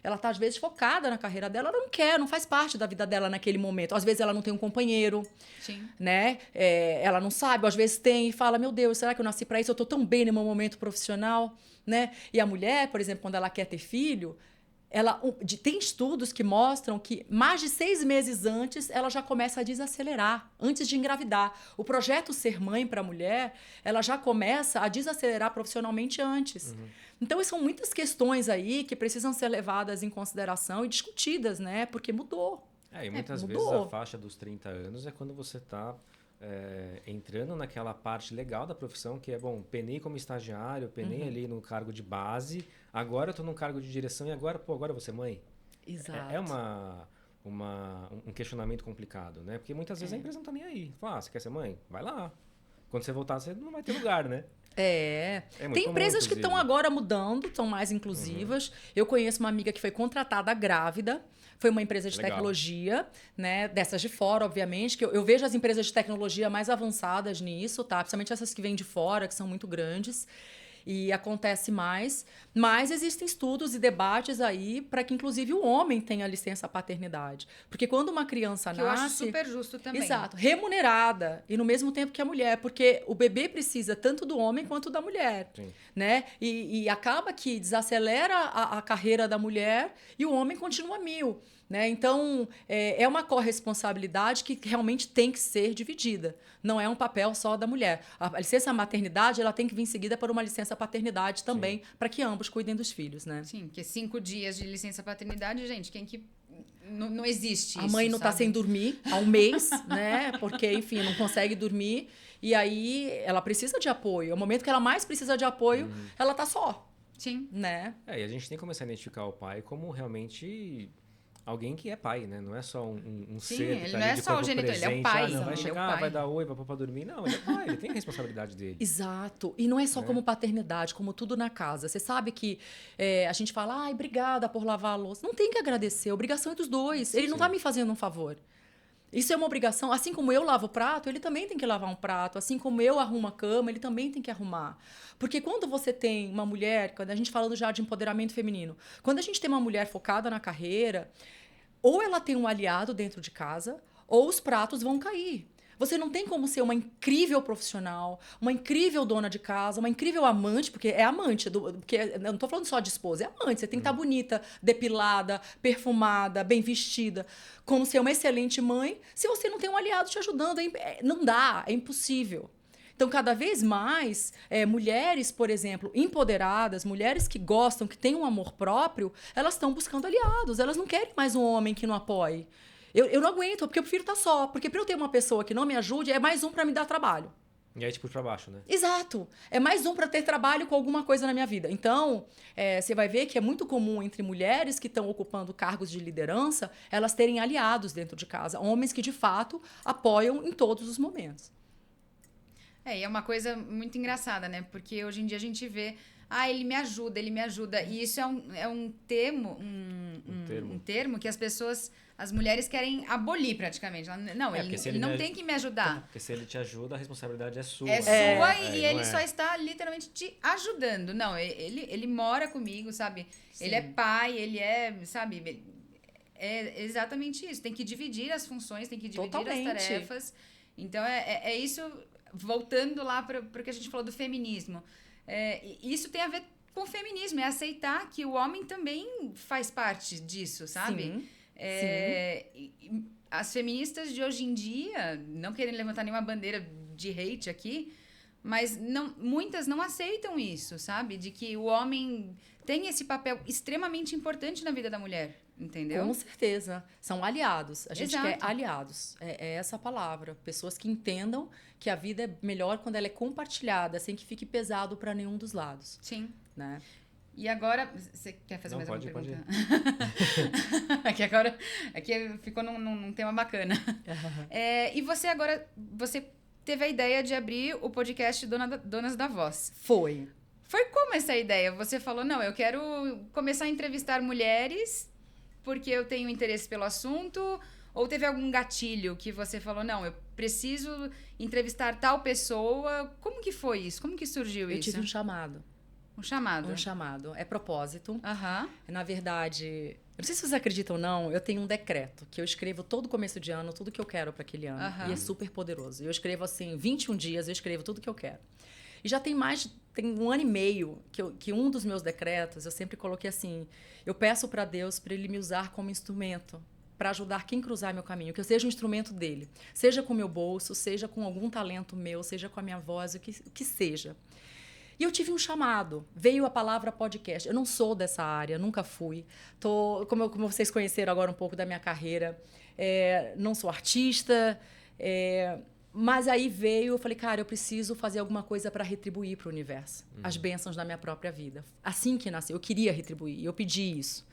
Ela está, às vezes, focada na carreira dela, ela não quer, não faz parte da vida dela naquele momento. Às vezes ela não tem um companheiro, Sim. né? Ela não sabe, às vezes tem e fala, meu Deus, será que eu nasci para isso? Eu estou tão bem no meu momento profissional, né? E a mulher, por exemplo, quando ela quer ter filho, tem estudos que mostram que mais de 6 meses antes ela já começa a desacelerar, antes de engravidar. O projeto Ser Mãe para a mulher, ela já começa a desacelerar profissionalmente antes. Então, são muitas questões aí que precisam ser levadas em consideração e discutidas, né? Porque mudou. E muitas mudou. vezes a faixa dos 30 anos é quando você está entrando naquela parte legal da profissão, que é, penei como estagiário, penei ali no cargo de base, agora eu estou num cargo de direção e agora eu vou ser mãe. Exato. É um questionamento complicado, né? Porque muitas vezes a empresa não está nem aí. Fala, você quer ser mãe? Vai lá. Quando você voltar, você não vai ter lugar, né? muito Tem comum, empresas que estão inclusive. agora mudando, estão mais inclusivas. Eu conheço uma amiga que foi contratada grávida, foi uma empresa de Legal. tecnologia, né? Dessas de fora, obviamente, que eu vejo as empresas de tecnologia mais avançadas nisso, tá? Principalmente essas que vêm de fora, que são muito grandes. E acontece mais, mas existem estudos e debates aí para que, inclusive, o homem tenha licença paternidade. Porque quando uma criança Que eu acho nasce... super justo também. Exato, remunerada e no mesmo tempo que a mulher, porque o bebê precisa tanto do homem quanto da mulher, Sim. né? E acaba que desacelera a carreira da mulher e o homem continua 1000, né? Então, é uma corresponsabilidade que realmente tem que ser dividida. Não é um papel só da mulher. A licença maternidade, ela tem que vir seguida por uma licença paternidade também, para que ambos cuidem dos filhos, né? Sim, porque 5 dias de licença paternidade, gente, quem que... Não existe A isso, mãe não está sabe? sem dormir há um mês, né? Porque, enfim, não consegue dormir. E aí ela precisa de apoio. É o momento que ela mais precisa de apoio, ela tá só, Sim. né? E a gente tem que começar a identificar o pai como realmente alguém que é pai, né? Não é só um Sim, ser que ele tá não ali é de só o corpo genitor, ele é o presente. pai. Não, vai Ele é o chegar, pai. vai dar oi, vai pôr pra dormir. Não, ele é pai, ele tem a responsabilidade dele. Exato. E não é só Né? como paternidade, como tudo na casa. Você sabe que a gente fala, ai, obrigada por lavar a louça. Não tem que agradecer, a obrigação é dos dois. Ele não Sim. está me fazendo um favor. Isso é uma obrigação. Assim como eu lavo o prato, ele também tem que lavar um prato. Assim como eu arrumo a cama, ele também tem que arrumar. Porque quando você tem uma mulher, quando a gente falando já de empoderamento feminino, quando a gente tem uma mulher focada na carreira, ou ela tem um aliado dentro de casa, ou os pratos vão cair. Você não tem como ser uma incrível profissional, uma incrível dona de casa, uma incrível amante, porque é amante, porque eu não estou falando só de esposa, é amante. Você tem que estar bonita, depilada, perfumada, bem vestida, como ser uma excelente mãe, se você não tem um aliado te ajudando. Não dá, é impossível. Então, cada vez mais, mulheres, por exemplo, empoderadas, mulheres que gostam, que têm um amor próprio, elas estão buscando aliados. Elas não querem mais um homem que não apoie. Eu não aguento, porque eu prefiro estar só. Porque para eu ter uma pessoa que não me ajude, é mais um para me dar trabalho. E aí, tipo, pra baixo, né? Exato. É mais um para ter trabalho com alguma coisa na minha vida. Então, você vai ver que é muito comum entre mulheres que estão ocupando cargos de liderança, elas terem aliados dentro de casa. Homens que, de fato, apoiam em todos os momentos. E é uma coisa muito engraçada, né? Porque hoje em dia a gente vê, ele me ajuda, ele me ajuda. E isso é um termo, um termo que as mulheres querem abolir praticamente. Não, ele não tem que me ajudar. Porque se ele te ajuda, a responsabilidade é sua. É sua e ele só está literalmente te ajudando. Não, ele mora comigo, sabe? Sim. Ele é pai, ele é, sabe? É exatamente isso. Tem que dividir as funções, tem que dividir Totalmente. as tarefas. Então, é isso... Voltando lá para o que a gente falou do feminismo. Isso tem a ver com o feminismo, é aceitar que o homem também faz parte disso, sabe? Sim. Sim. As feministas de hoje em dia, não querendo levantar nenhuma bandeira de hate aqui, mas muitas não aceitam isso, sabe? De que o homem tem esse papel extremamente importante na vida da mulher. Entendeu? Com certeza. São aliados. A gente Exato. quer aliados. É essa a palavra. Pessoas que entendam que a vida é melhor quando ela é compartilhada, sem que fique pesado para nenhum dos lados. Sim. Né? E agora, você quer fazer mais alguma pergunta? Aqui ficou num tema bacana. E você teve a ideia de abrir o podcast Donas da Voz. Foi como essa ideia? Você falou, não, eu quero começar a entrevistar mulheres porque eu tenho interesse pelo assunto, ou teve algum gatilho que você falou, não, eu preciso entrevistar tal pessoa. Como que foi isso? Como que surgiu isso? Eu tive um chamado. Um chamado? Um chamado. É propósito. Aham. Na verdade, eu não sei se vocês acreditam ou não, eu tenho um decreto que eu escrevo todo começo de ano, tudo que eu quero para aquele ano. Aham. E é super poderoso. Eu escrevo assim, 21 dias, eu escrevo tudo que eu quero. E já tem tem 1 ano e meio que um dos meus decretos, eu sempre coloquei assim, eu peço para Deus para Ele me usar como instrumento para ajudar quem cruzar meu caminho, que eu seja um instrumento dele, seja com o meu bolso, seja com algum talento meu, seja com a minha voz, o que seja. E eu tive um chamado, veio a palavra podcast. Eu não sou dessa área, nunca fui. Como vocês conheceram agora um pouco da minha carreira, não sou artista, mas aí veio, eu falei, cara, eu preciso fazer alguma coisa para retribuir para o universo as bênçãos da minha própria vida. Assim que nasceu, eu queria retribuir, eu pedi isso.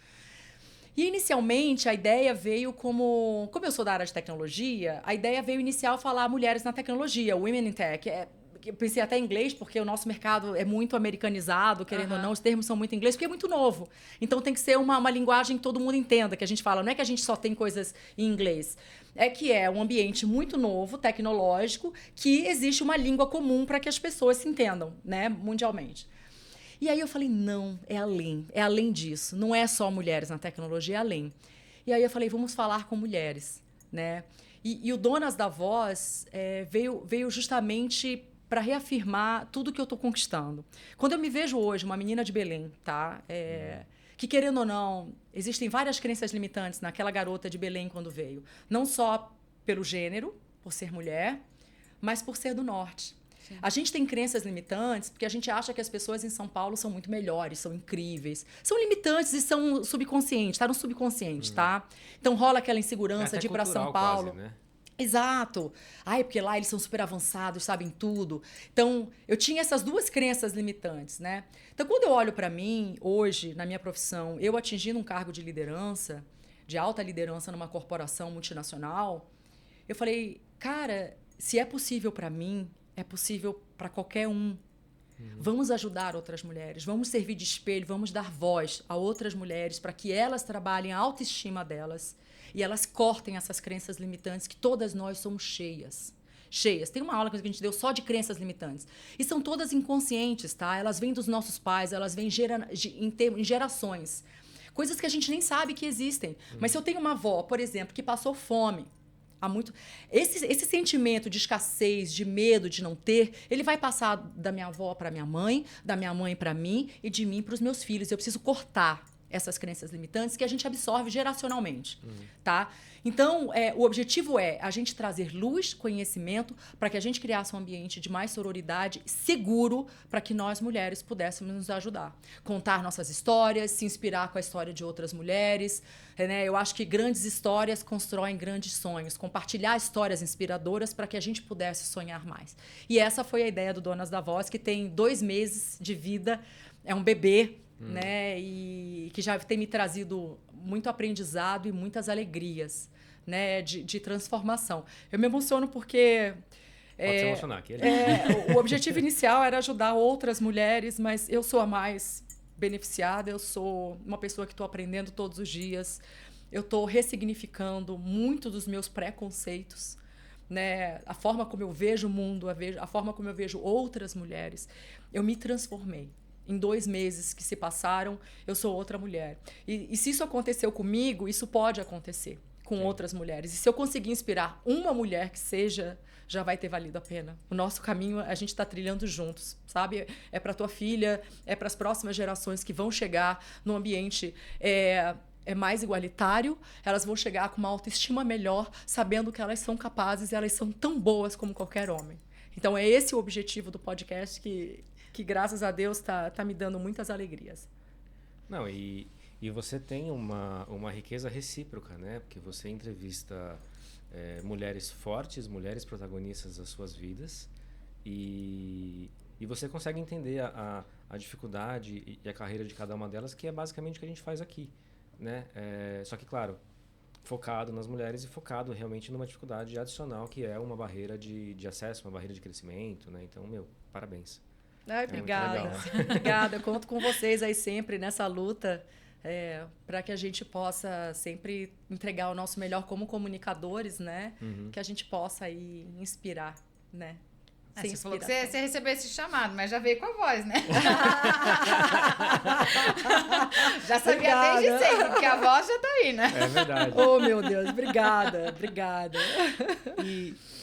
E inicialmente a ideia veio como eu sou da área de tecnologia, a ideia veio inicial falar mulheres na tecnologia, Women in Tech. Eu pensei até em inglês, porque o nosso mercado é muito americanizado, querendo ou não, os termos são muito em inglês, porque é muito novo. Então tem que ser uma linguagem que todo mundo entenda, que a gente fala. Não é que a gente só tem coisas em inglês. É que é um ambiente muito novo, tecnológico, que existe uma língua comum para que as pessoas se entendam, né, mundialmente. E aí eu falei, não, é além disso. Não é só mulheres na tecnologia, é além. E aí eu falei, vamos falar com mulheres, né? E o Donas da Voz veio justamente para reafirmar tudo que eu estou conquistando. Quando eu me vejo hoje, uma menina de Belém, tá? Que, querendo ou não, existem várias crenças limitantes naquela garota de Belém quando veio. Não só pelo gênero, por ser mulher, mas por ser do norte. Sim. A gente tem crenças limitantes porque a gente acha que as pessoas em São Paulo são muito melhores, são incríveis. São limitantes e são subconscientes, tá no subconsciente, tá? Então rola aquela insegurança de ir para São Paulo. Quase, né? Exato. Porque lá eles são super avançados, sabem tudo. Então, eu tinha essas duas crenças limitantes, né? Então, quando eu olho para mim, hoje, na minha profissão, eu atingindo um cargo de liderança, de alta liderança numa corporação multinacional, eu falei, cara, se é possível para mim, é possível para qualquer um. Vamos ajudar outras mulheres, vamos servir de espelho, vamos dar voz a outras mulheres para que elas trabalhem a autoestima delas e elas cortem essas crenças limitantes que todas nós somos cheias. Cheias. Tem uma aula que a gente deu só de crenças limitantes. E são todas inconscientes, tá? Elas vêm dos nossos pais, elas vêm em gerações. Coisas que a gente nem sabe que existem. Mas se eu tenho uma avó, por exemplo, que passou fome, há muito... Esse sentimento de escassez, de medo de não ter, ele vai passar da minha avó para minha mãe, da minha mãe para mim e de mim para os meus filhos. Eu preciso cortar essas crenças limitantes que a gente absorve geracionalmente, tá? Então, o objetivo é a gente trazer luz, conhecimento, para que a gente criasse um ambiente de mais sororidade seguro para que nós, mulheres, pudéssemos nos ajudar. Contar nossas histórias, se inspirar com a história de outras mulheres. Né? Eu acho que grandes histórias constroem grandes sonhos. Compartilhar histórias inspiradoras para que a gente pudesse sonhar mais. E essa foi a ideia do Donas da Voz, que tem 2 meses de vida, é um bebê, né? E que já tem me trazido muito aprendizado e muitas alegrias, né? De transformação. Eu me emociono porque... Pode se emocionar, aqui o objetivo inicial era ajudar outras mulheres, mas eu sou a mais beneficiada, eu sou uma pessoa que estou aprendendo todos os dias, eu estou ressignificando muito dos meus preconceitos, né? A forma como eu vejo o mundo, a forma como eu vejo outras mulheres. Eu me transformei. Em 2 meses que se passaram, eu sou outra mulher. E se isso aconteceu comigo, isso pode acontecer com outras mulheres. E se eu conseguir inspirar uma mulher que seja, já vai ter valido a pena. O nosso caminho, a gente está trilhando juntos, sabe? É para tua filha, é para as próximas gerações que vão chegar num ambiente mais igualitário, elas vão chegar com uma autoestima melhor, sabendo que elas são capazes e elas são tão boas como qualquer homem. Então, é esse o objetivo do podcast que graças a Deus tá me dando muitas alegrias. Não, e você tem uma riqueza recíproca, né? Porque você entrevista mulheres fortes, mulheres protagonistas das suas vidas e você consegue entender a dificuldade e a carreira de cada uma delas, que é basicamente o que a gente faz aqui, né? Só que, claro, focado nas mulheres e focado realmente numa dificuldade adicional, que é uma barreira de acesso, uma barreira de crescimento, né? Então, parabéns. Ai, obrigada. Obrigada. Eu conto com vocês aí sempre nessa luta para que a gente possa sempre entregar o nosso melhor como comunicadores, né? Que a gente possa aí inspirar, né? Você falou que você recebeu esse chamado, mas já veio com a voz, né? Já sabia Obrigada. desde sempre, porque a voz já tá aí, né? É verdade. Oh, meu Deus. Obrigada.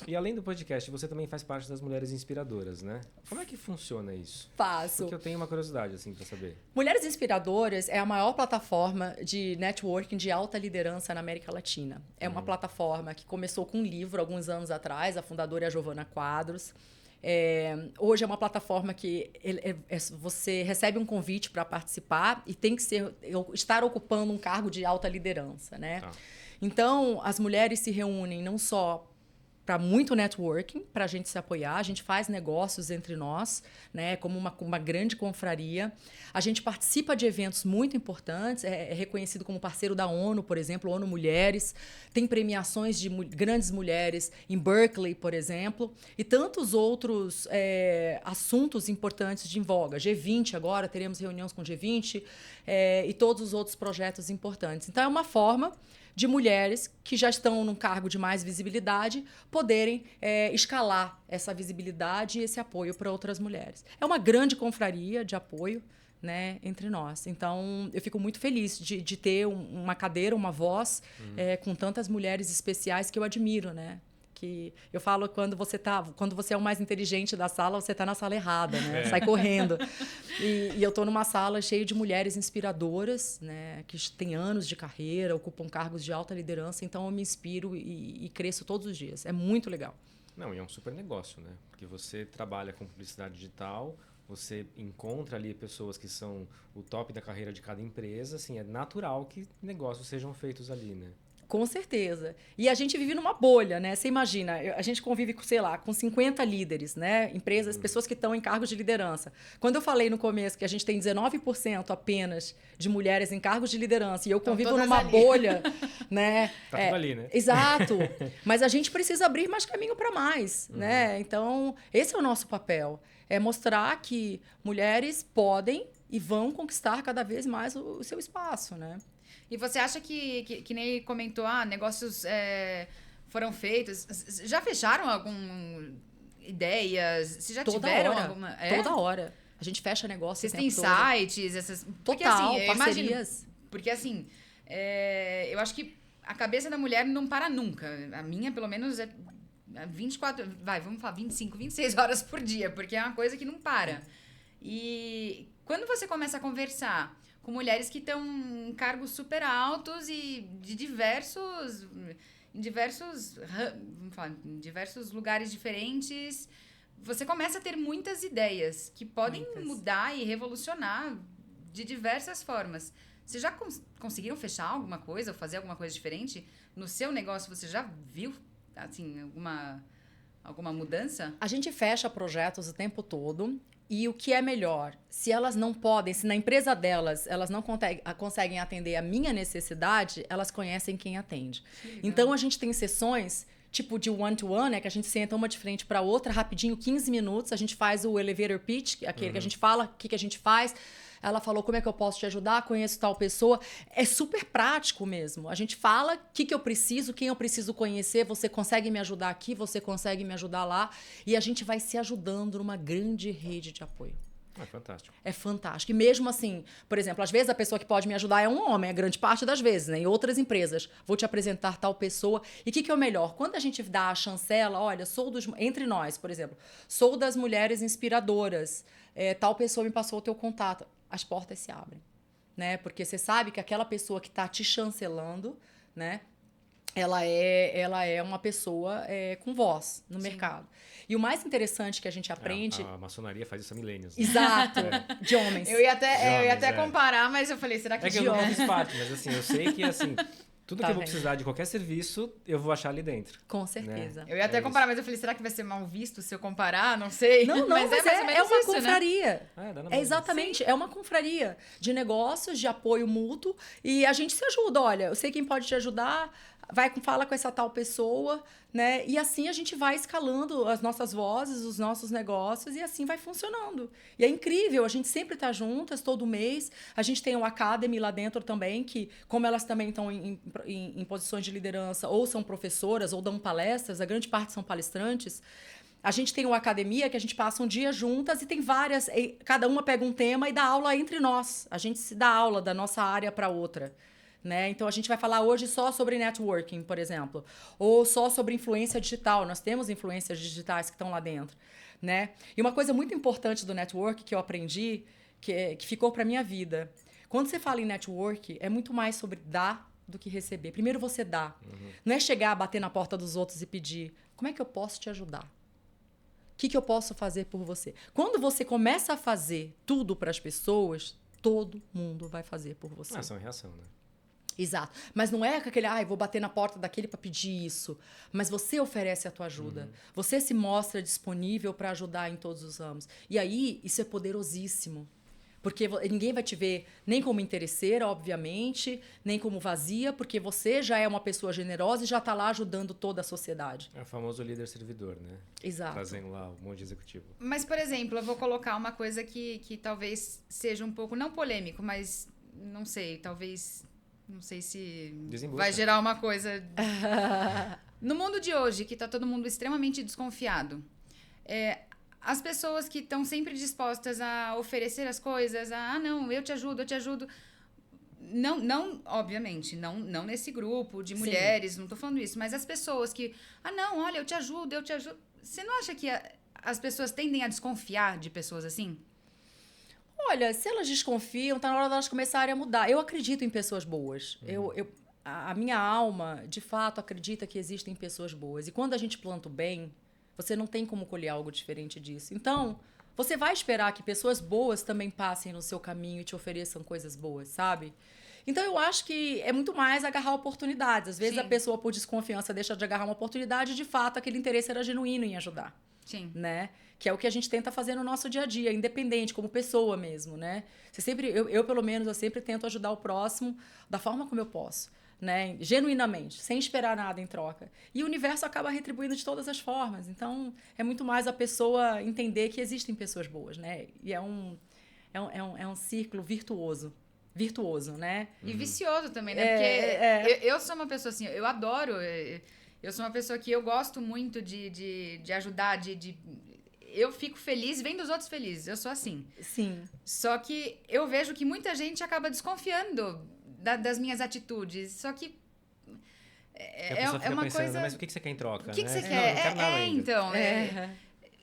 E além do podcast, você também faz parte das Mulheres Inspiradoras, né? Como é que funciona isso? Faço. Porque eu tenho uma curiosidade, assim, para saber. Mulheres Inspiradoras é a maior plataforma de networking de alta liderança na América Latina. É uma plataforma que começou com um livro alguns anos atrás, a fundadora é a Giovana Quadros. Hoje é uma plataforma que você recebe um convite para participar e tem que estar ocupando um cargo de alta liderança, né? Então, as mulheres se reúnem não só para muito networking, para a gente se apoiar. A gente faz negócios entre nós, né, como uma grande confraria. A gente participa de eventos muito importantes, é reconhecido como parceiro da ONU, por exemplo, ONU Mulheres. Tem premiações de grandes mulheres em Berkeley, por exemplo, e tantos outros assuntos importantes em voga. G20 agora, teremos reuniões com G20 e todos os outros projetos importantes. Então, é uma forma de mulheres que já estão num cargo de mais visibilidade poderem escalar essa visibilidade e esse apoio para outras mulheres. É uma grande confraria de apoio, né, entre nós. Então, eu fico muito feliz de ter uma cadeira, uma voz com tantas mulheres especiais que eu admiro, né? Que eu falo quando você é o mais inteligente da sala, você está na sala errada, né? Sai correndo. E eu estou numa sala cheia de mulheres inspiradoras, né? Que têm anos de carreira, ocupam cargos de alta liderança, então eu me inspiro e cresço todos os dias. É muito legal. Não, e é um super negócio, né? Porque você trabalha com publicidade digital, você encontra ali pessoas que são o top da carreira de cada empresa, assim, é natural que negócios sejam feitos ali, né? Com certeza. E a gente vive numa bolha, né? Você imagina, a gente convive com, sei lá, com 50 líderes, né? Empresas, pessoas que estão em cargos de liderança. Quando eu falei no começo que a gente tem 19% apenas de mulheres em cargos de liderança e eu convivo numa bolha, né? Tá tudo ali, né? Exato. Mas a gente precisa abrir mais caminho para mais, né? Então, esse é o nosso papel. É mostrar que mulheres podem e vão conquistar cada vez mais o seu espaço, né? E você acha que nem comentou, negócios foram feitos, já fecharam alguma ideias? Se já Toda tiveram hora, alguma... Toda hora. A gente fecha negócio. Vocês têm sites, essas... Porque, Total, assim, parcerias. Porque assim, eu acho que a cabeça da mulher não para nunca. A minha, pelo menos, é 24... vamos falar 25, 26 horas por dia, porque é uma coisa que não para. E quando você começa a conversar com mulheres que estão em cargos super altos e de em diversos lugares diferentes, você começa a ter muitas ideias que podem mudar e revolucionar de diversas formas. Vocês já conseguiram fechar alguma coisa ou fazer alguma coisa diferente? No seu negócio, você já viu assim, alguma mudança? A gente fecha projetos o tempo todo. E o que é melhor, se elas não podem, se na empresa delas elas não conseguem atender a minha necessidade, elas conhecem quem atende. Então, a gente tem sessões tipo de one-to-one, né, que a gente senta uma de frente para outra, rapidinho, 15 minutos, a gente faz o elevator pitch, aquele que a gente fala, o que a gente faz. Ela falou, como é que eu posso te ajudar? Conheço tal pessoa. É super prático mesmo. A gente fala o que eu preciso, quem eu preciso conhecer. Você consegue me ajudar aqui, você consegue me ajudar lá. E a gente vai se ajudando numa grande rede de apoio. É fantástico. É fantástico. E mesmo assim, por exemplo, às vezes a pessoa que pode me ajudar é um homem, a grande parte das vezes, né? Em outras empresas, vou te apresentar tal pessoa. E o que é o melhor? Quando a gente dá a chancela, olha, entre nós, por exemplo, sou das mulheres inspiradoras, tal pessoa me passou o teu contato. As portas se abrem, né? Porque você sabe que aquela pessoa que está te chancelando, né? Ela é uma pessoa com voz no mercado. E o mais interessante que a gente aprende... A maçonaria faz isso há milênios. Né? Exato. De homens. Eu ia até comparar, mas eu falei, será que de homens? É que eu não fiz parte, mas assim, eu sei que assim... Tudo que eu vou precisar de qualquer serviço, eu vou achar ali dentro. Com certeza. Né? Eu ia até comparar, mas eu falei, será que vai ser mal visto se eu comparar? Não sei. Não, mas é uma isso, confraria. Né? Exatamente, é uma confraria de negócios, de apoio mútuo. E a gente se ajuda. Olha, eu sei quem pode te ajudar, fala com essa tal pessoa, né? E assim a gente vai escalando as nossas vozes, os nossos negócios, e assim vai funcionando. E é incrível, a gente sempre está juntas, todo mês. A gente tem o Academy lá dentro também, que como elas também estão em posições de liderança, ou são professoras, ou dão palestras, a grande parte são palestrantes. A gente tem uma academia que a gente passa um dia juntas e tem várias, cada uma pega um tema e dá aula entre nós. A gente se dá aula da nossa área para outra. Né? Então, a gente vai falar hoje só sobre networking, por exemplo, ou só sobre influência digital. Nós temos influências digitais que estão lá dentro. Né? E uma coisa muito importante do network que eu aprendi, que ficou para minha vida. Quando você fala em network, é muito mais sobre dar do que receber. Primeiro você dá. Não é chegar, bater na porta dos outros e pedir, como é que eu posso te ajudar? O que eu posso fazer por você? Quando você começa a fazer tudo para as pessoas, todo mundo vai fazer por você. Ação e reação, né? Exato. Mas não é aquele, vou bater na porta daquele para pedir isso. Mas você oferece a tua ajuda. Você se mostra disponível para ajudar em todos os ramos. E aí, isso é poderosíssimo. Porque ninguém vai te ver nem como interesseira, obviamente, nem como vazia, porque você já é uma pessoa generosa e já está lá ajudando toda a sociedade. É o famoso líder-servidor, né? Exato. Trazendo lá um monte de executivo. Mas, por exemplo, eu vou colocar uma coisa que talvez seja um pouco, não polêmico, mas não sei, talvez... Não sei se vai gerar uma coisa... No mundo de hoje, que está todo mundo extremamente desconfiado, as pessoas que estão sempre dispostas a oferecer as coisas, não, eu te ajudo. Não, obviamente, não nesse grupo de mulheres, não estou falando isso, mas as pessoas que, não, olha, eu te ajudo. Você não acha que as pessoas tendem a desconfiar de pessoas assim? Olha, se elas desconfiam, tá na hora delas começarem a mudar. Eu acredito em pessoas boas. A minha alma, de fato, acredita que existem pessoas boas. E quando a gente planta o bem, você não tem como colher algo diferente disso. Então, você vai esperar que pessoas boas também passem no seu caminho e te ofereçam coisas boas, sabe? Então, eu acho que é muito mais agarrar oportunidades. Às vezes, Sim. a pessoa, por desconfiança, deixa de agarrar uma oportunidade e, de fato, aquele interesse era genuíno em ajudar. Sim. Né? Que é o que a gente tenta fazer no nosso dia a dia, independente, como pessoa mesmo, né? Você sempre, eu pelo menos, eu sempre tento ajudar o próximo da forma como eu posso, né? Genuinamente, sem esperar nada em troca. E o universo acaba retribuindo de todas as formas. Então, é muito mais a pessoa entender que existem pessoas boas, né? E é um círculo virtuoso, né? E vicioso também, né? Porque eu sou uma pessoa assim, eu adoro. Eu sou uma pessoa que eu gosto muito de ajudar, eu fico feliz vendo os outros felizes. Eu sou assim. Sim. Só que eu vejo que muita gente acaba desconfiando das minhas atitudes. Só que É uma uma coisa. Mas o que você quer em troca? O que né? você Não, quer? não quero nada ainda. Então.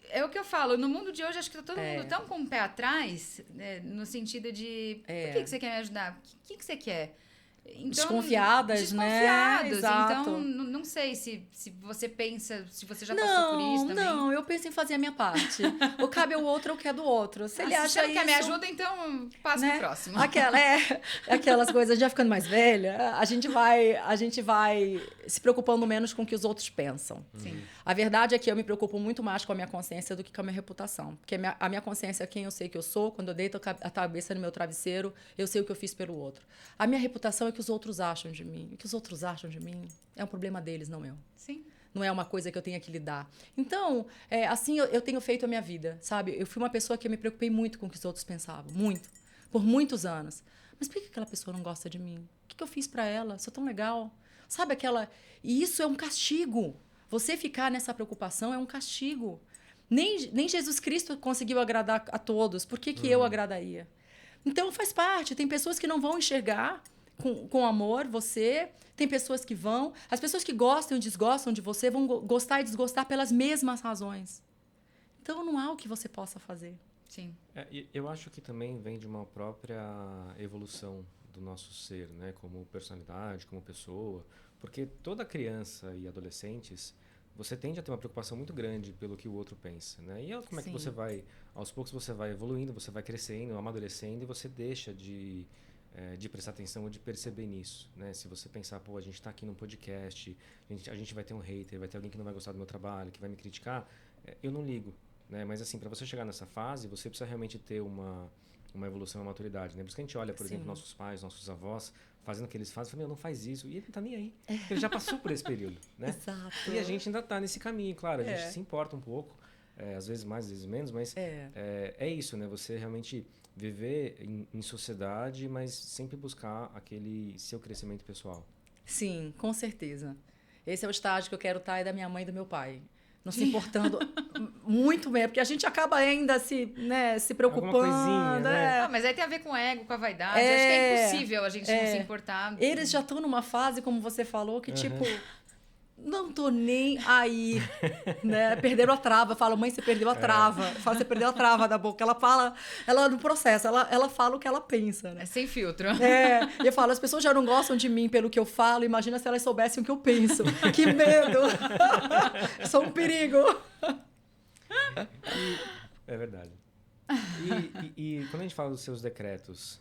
É o que eu falo. No mundo de hoje, acho que tá todo mundo tão com o pé atrás, né, no sentido de por que você quer me ajudar? O que você quer? Então, Desconfiadas, né? Desconfiados. Exato. Então, não sei se você pensa, se você já passou por isso também. Não, eu penso em fazer a minha parte. O cabe ao outro, o que é do outro. Se ele acha você não isso, quer me ajuda, então passa pro próximo. Aquelas coisas, já ficando mais velha, a gente vai se preocupando menos com o que os outros pensam. Sim. A verdade é que eu me preocupo muito mais com a minha consciência do que com a minha reputação. Porque a minha consciência é quem eu sei que eu sou. Quando eu deito a cabeça no meu travesseiro, eu sei o que eu fiz pelo outro. A minha reputação é o que os outros acham de mim. O que os outros acham de mim é um problema deles, não meu. Sim. Não é uma coisa que eu tenha que lidar. Então, assim eu tenho feito a minha vida, sabe? Eu fui uma pessoa que eu me preocupei muito com o que os outros pensavam. Muito. Por muitos anos. Mas por que aquela pessoa não gosta de mim? O que eu fiz pra ela? Sou tão legal. Sabe aquela... E isso é um castigo. Você ficar nessa preocupação é um castigo. Nem Jesus Cristo conseguiu agradar a todos. Por que eu agradaria? Então, faz parte. Tem pessoas que não vão enxergar com amor você. Tem pessoas que vão. As pessoas que gostam e desgostam de você vão gostar e desgostar pelas mesmas razões. Então, não há o que você possa fazer. Sim. Eu acho que também vem de uma própria evolução do nosso ser, né? Como personalidade, como pessoa. Porque toda criança e adolescentes, você tende a ter uma preocupação muito grande pelo que o outro pensa, né? E como é que você vai... Aos poucos você vai evoluindo, você vai crescendo, amadurecendo, e você deixa de prestar atenção ou de perceber nisso, né? Se você pensar, pô, a gente está aqui num podcast, a gente vai ter um hater, vai ter alguém que não vai gostar do meu trabalho, que vai me criticar, eu não ligo, né? Mas assim, para você chegar nessa fase, você precisa realmente ter uma evolução, uma maturidade, né? Por isso que a gente olha, por exemplo, nossos pais, nossos avós, fazendo o que eles fazem, fala, não faz isso, e ele não tá nem aí. Ele já passou por esse período, né? Exato. E a gente ainda tá nesse caminho, claro, a gente se importa um pouco, às vezes mais, às vezes menos, mas é isso, né? Você realmente viver em sociedade, mas sempre buscar aquele seu crescimento pessoal. Sim, com certeza. Esse é o estágio que eu quero estar, é da minha mãe e do meu pai. Não se importando muito bem, porque a gente acaba ainda se preocupando. Alguma coisinha, né? Mas aí tem a ver com o ego, com a vaidade. Acho que é impossível a gente não se importar. Eles já estão numa fase, como você falou, que tipo... Não tô nem aí, né? Perderam a trava. Eu falo, mãe, você perdeu a trava. Eu falo, você perdeu a trava da boca. Ela fala, ela no processo, ela fala o que ela pensa, né? É sem filtro. E eu falo, as pessoas já não gostam de mim pelo que eu falo, imagina se elas soubessem o que eu penso. Que medo! Sou um perigo. É verdade. E quando a gente fala dos seus decretos,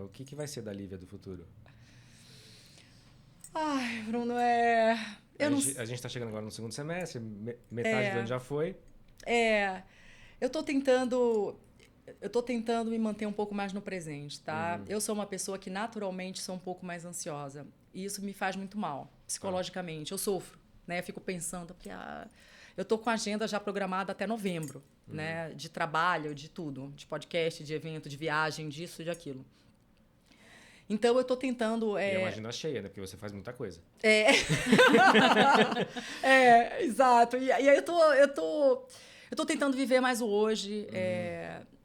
o que vai ser da Lívia do futuro? Ai, Bruno, A gente está chegando agora no segundo semestre, metade do ano já foi. Eu tô tentando me manter um pouco mais no presente, tá? Eu sou uma pessoa que naturalmente sou um pouco mais ansiosa. E isso me faz muito mal, psicologicamente. Eu sofro, né? Eu fico pensando, porque eu tô com a agenda já programada até novembro, né? De trabalho, de tudo. De podcast, de evento, de viagem, disso e de aquilo. Então, eu tô tentando... E é uma agenda cheia, né? Porque você faz muita coisa. Exato. E aí eu tô tentando viver mais o hoje,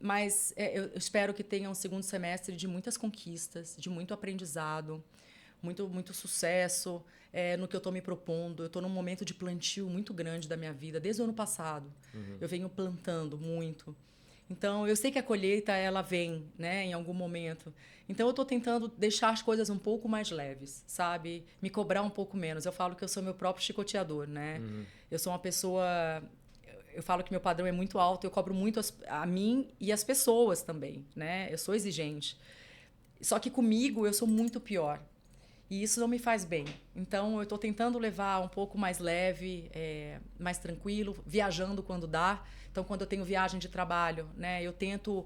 mas eu espero que tenha um segundo semestre de muitas conquistas, de muito aprendizado, muito sucesso no que eu tô me propondo. Eu tô num momento de plantio muito grande da minha vida, desde o ano passado. Eu venho plantando muito. Então, eu sei que a colheita, ela vem, né, em algum momento. Então, eu estou tentando deixar as coisas um pouco mais leves, sabe? Me cobrar um pouco menos. Eu falo que eu sou meu próprio chicoteador, né? Eu sou uma pessoa... Eu falo que meu padrão é muito alto, eu cobro muito a mim e as pessoas também, né? Eu sou exigente. Só que comigo eu sou muito pior. E isso não me faz bem. Então, eu estou tentando levar um pouco mais leve, mais tranquilo, viajando quando dá. Então, quando eu tenho viagem de trabalho, né, eu tento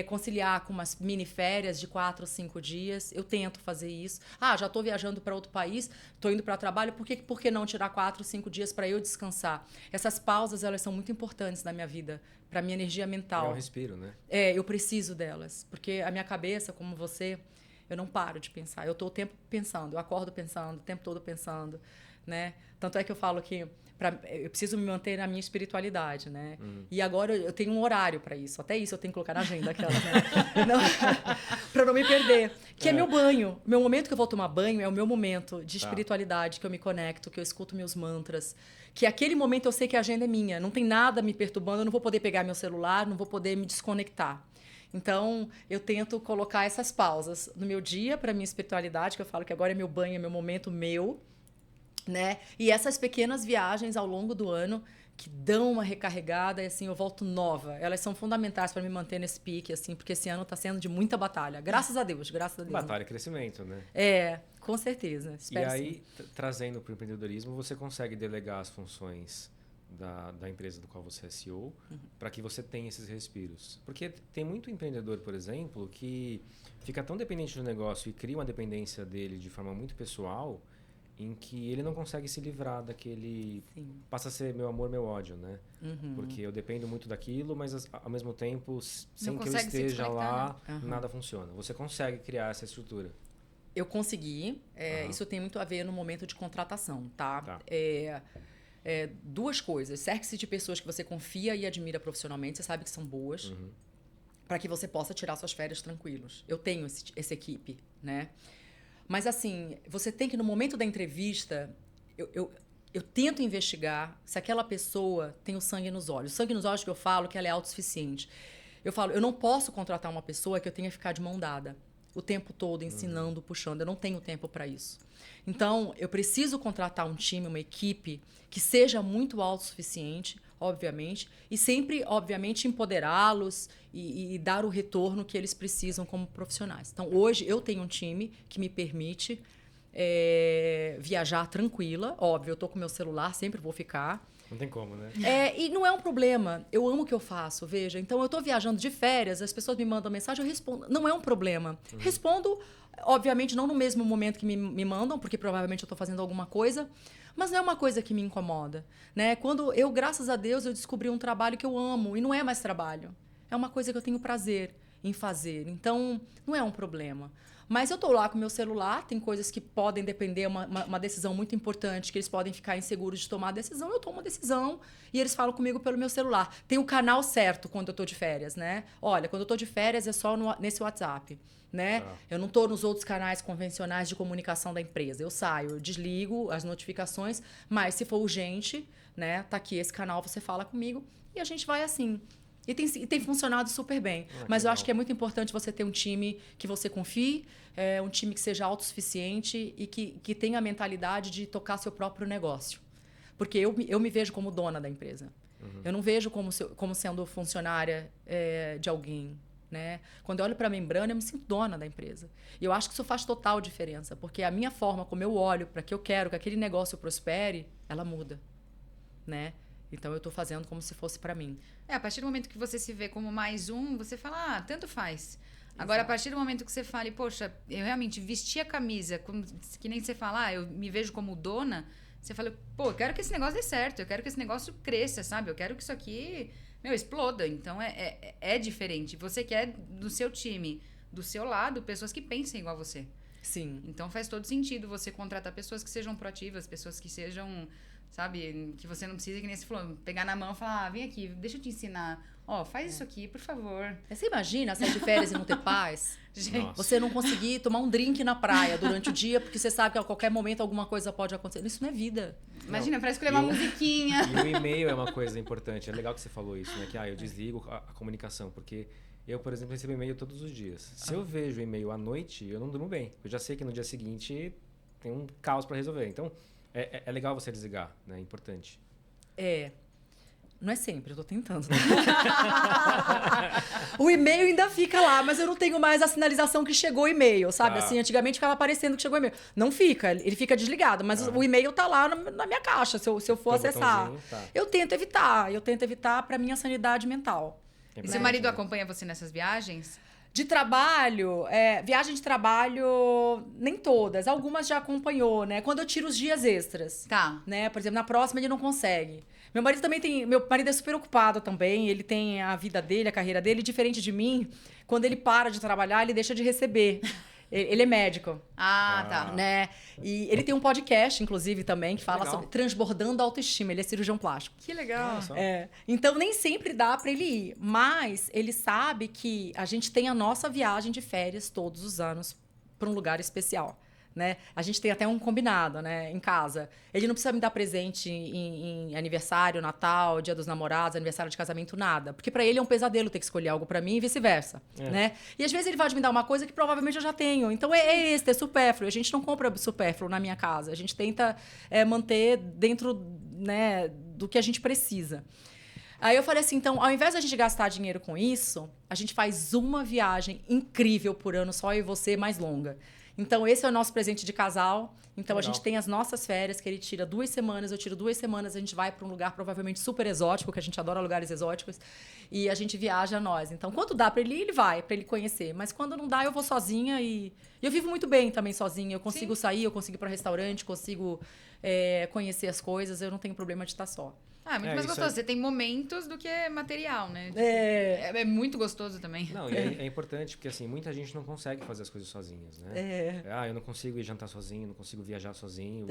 conciliar com umas mini férias de 4 ou 5 dias. Eu tento fazer isso. Ah, já estou viajando para outro país, estou indo para trabalho, por que não tirar 4 ou 5 dias para eu descansar? Essas pausas, elas são muito importantes na minha vida, para minha energia mental. É um respiro, né? Eu preciso delas. Porque a minha cabeça, como você... Eu não paro de pensar. Eu estou o tempo pensando, eu acordo pensando, o tempo todo pensando, né? Tanto é que eu falo que eu preciso me manter na minha espiritualidade, né? E agora eu tenho um horário para isso. Até isso eu tenho que colocar na agenda aquela, né? Para não me perder. Que é meu banho. Meu momento que eu vou tomar banho é o meu momento de espiritualidade, que eu me conecto, que eu escuto meus mantras. Que aquele momento eu sei que a agenda é minha. Não tem nada me perturbando, eu não vou poder pegar meu celular, não vou poder me desconectar. Então, eu tento colocar essas pausas no meu dia para minha espiritualidade, que eu falo que agora é meu banho, é meu momento meu, né? E essas pequenas viagens ao longo do ano que dão uma recarregada e assim eu volto nova. Elas são fundamentais para me manter nesse pique, assim, porque esse ano está sendo de muita batalha. Graças a Deus, graças a Deus. Batalha e crescimento, né? Com certeza. Espero e aí, trazendo para o empreendedorismo, você consegue delegar as funções da empresa do qual você é CEO, para que você tenha esses respiros. Porque tem muito empreendedor, por exemplo, que fica tão dependente do negócio e cria uma dependência dele de forma muito pessoal, em que ele não consegue se livrar daquele... Sim. Passa a ser meu amor, meu ódio, né? Porque eu dependo muito daquilo, mas ao mesmo tempo, sem que eu esteja lá, nada funciona. Você consegue criar essa estrutura? Eu consegui. Isso tem muito a ver no momento de contratação, tá? Duas coisas. Cerque-se de pessoas que você confia e admira profissionalmente, você sabe que são boas, para que você possa tirar suas férias tranquilos. Eu tenho essa equipe, né? Mas, assim, você tem que, no momento da entrevista, eu tento investigar se aquela pessoa tem o sangue nos olhos. O sangue nos olhos que eu falo que ela é autossuficiente. Eu falo, eu não posso contratar uma pessoa que eu tenha que ficar de mão dada o tempo todo, ensinando, puxando. Eu não tenho tempo para isso. Então, eu preciso contratar um time, uma equipe que seja muito autossuficiente, obviamente, e sempre, obviamente, empoderá-los e dar o retorno que eles precisam como profissionais. Então, hoje, eu tenho um time que me permite viajar tranquila. Óbvio, eu estou com meu celular, sempre vou ficar. Não tem como, né? E não é um problema. Eu amo o que eu faço, veja. Então, eu estou viajando de férias, as pessoas me mandam mensagem, eu respondo. Não é um problema. Respondo, obviamente, não no mesmo momento que me mandam, porque provavelmente eu estou fazendo alguma coisa, mas não é uma coisa que me incomoda, né? Quando eu, graças a Deus, eu descobri um trabalho que eu amo, e não é mais trabalho. É uma coisa que eu tenho prazer em fazer. Então, não é um problema. Mas eu estou lá com o meu celular, tem coisas que podem depender, uma decisão muito importante, que eles podem ficar inseguros de tomar a decisão, eu tomo a decisão e eles falam comigo pelo meu celular. Tem o canal certo quando eu estou de férias, né? Olha, quando eu estou de férias é só nesse WhatsApp, né? Eu não estou nos outros canais convencionais de comunicação da empresa. Eu saio, eu desligo as notificações, mas se for urgente, né? Tá aqui esse canal, você fala comigo e a gente vai assim. E tem funcionado super bem. Mas eu acho que é muito importante você ter um time que você confie, um time que seja autossuficiente e que tenha a mentalidade de tocar seu próprio negócio. Porque eu me vejo como dona da empresa. Eu não vejo como sendo funcionária de alguém. Né? Quando eu olho para a membrana, eu me sinto dona da empresa. E eu acho que isso faz total diferença. Porque a minha forma como eu olho para que eu quero que aquele negócio prospere, ela muda. Né? Então, eu estou fazendo como se fosse para mim. A partir do momento que você se vê como mais um, você fala, tanto faz. Agora, a partir do momento que você fala, poxa, eu realmente vesti a camisa, que nem você fala, eu me vejo como dona, você fala, pô, eu quero que esse negócio dê certo, eu quero que esse negócio cresça, sabe? Eu quero que isso aqui, exploda. Então, é diferente. Você quer do seu time, do seu lado, pessoas que pensem igual a você. Sim. Então, faz todo sentido você contratar pessoas que sejam proativas, pessoas que sejam... Sabe? Que você não precisa, que nem você falou, pegar na mão e falar, vem aqui, deixa eu te ensinar. Faz isso aqui, por favor. Você imagina sair de férias e não ter paz? Gente. Você não conseguir tomar um drink na praia durante o dia, porque você sabe que a qualquer momento alguma coisa pode acontecer. Isso não é vida. Imagina, parece escolher uma musiquinha. E o e-mail é uma coisa importante. É legal que você falou isso, né? Que eu desligo a comunicação, porque eu, por exemplo, recebo e-mail todos os dias. Se eu vejo e-mail à noite, eu não durmo bem. Eu já sei que no dia seguinte tem um caos para resolver. Então... É legal você desligar, né? É importante. Não é sempre, eu tô tentando. Né? O e-mail ainda fica lá, mas eu não tenho mais a sinalização que chegou o e-mail, sabe? Assim, antigamente ficava aparecendo que chegou o e-mail. Não fica, ele fica desligado, mas o e-mail tá lá na minha caixa, se eu for acessar. Tá. Eu tento evitar pra minha sanidade mental. E seu marido acompanha você nessas viagens? De trabalho, viagem de trabalho, nem todas. Algumas já acompanhou, né? Quando eu tiro os dias extras. Tá. Né? Por exemplo, na próxima ele não consegue. Meu marido é super ocupado também. Ele tem a vida dele, a carreira dele. Diferente de mim, quando ele para de trabalhar, ele deixa de receber. Ele é médico. Tá. Né? E ele tem um podcast, inclusive, também, que fala legal. sobre transbordando a autoestima. Ele é cirurgião plástico. Que legal. Então, nem sempre dá para ele ir. Mas ele sabe que a gente tem a nossa viagem de férias todos os anos para um lugar especial. Né? A gente tem até um combinado, né? Em casa. Ele não precisa me dar presente em aniversário, Natal, Dia dos Namorados, aniversário de casamento, nada. Porque para ele é um pesadelo ter que escolher algo para mim e vice-versa. Né? E às vezes ele vai me dar uma coisa que provavelmente eu já tenho. Então é supérfluo. A gente não compra supérfluo na minha casa. A gente tenta manter dentro, né, do que a gente precisa. Aí eu falei assim, então, ao invés de a gente gastar dinheiro com isso, a gente faz uma viagem incrível por ano, só eu e você, mais longa. Então, esse é o nosso presente de casal. Então, Legal. A gente tem as nossas férias, que ele tira 2 semanas, eu tiro 2 semanas, a gente vai para um lugar provavelmente super exótico, que a gente adora lugares exóticos, e a gente viaja nós. Então, quando dá para ele ir, ele vai, para ele conhecer. Mas quando não dá, eu vou sozinha e eu vivo muito bem também sozinha. Eu consigo sair, eu consigo ir para restaurante, consigo conhecer as coisas, eu não tenho problema de estar só. Ah, muito mais isso gostoso. aí. Você tem momentos do que material, né? É. É muito gostoso também. Não, e é importante, porque assim, muita gente não consegue fazer as coisas sozinhas, né? Eu não consigo ir jantar sozinho, não consigo viajar sozinho.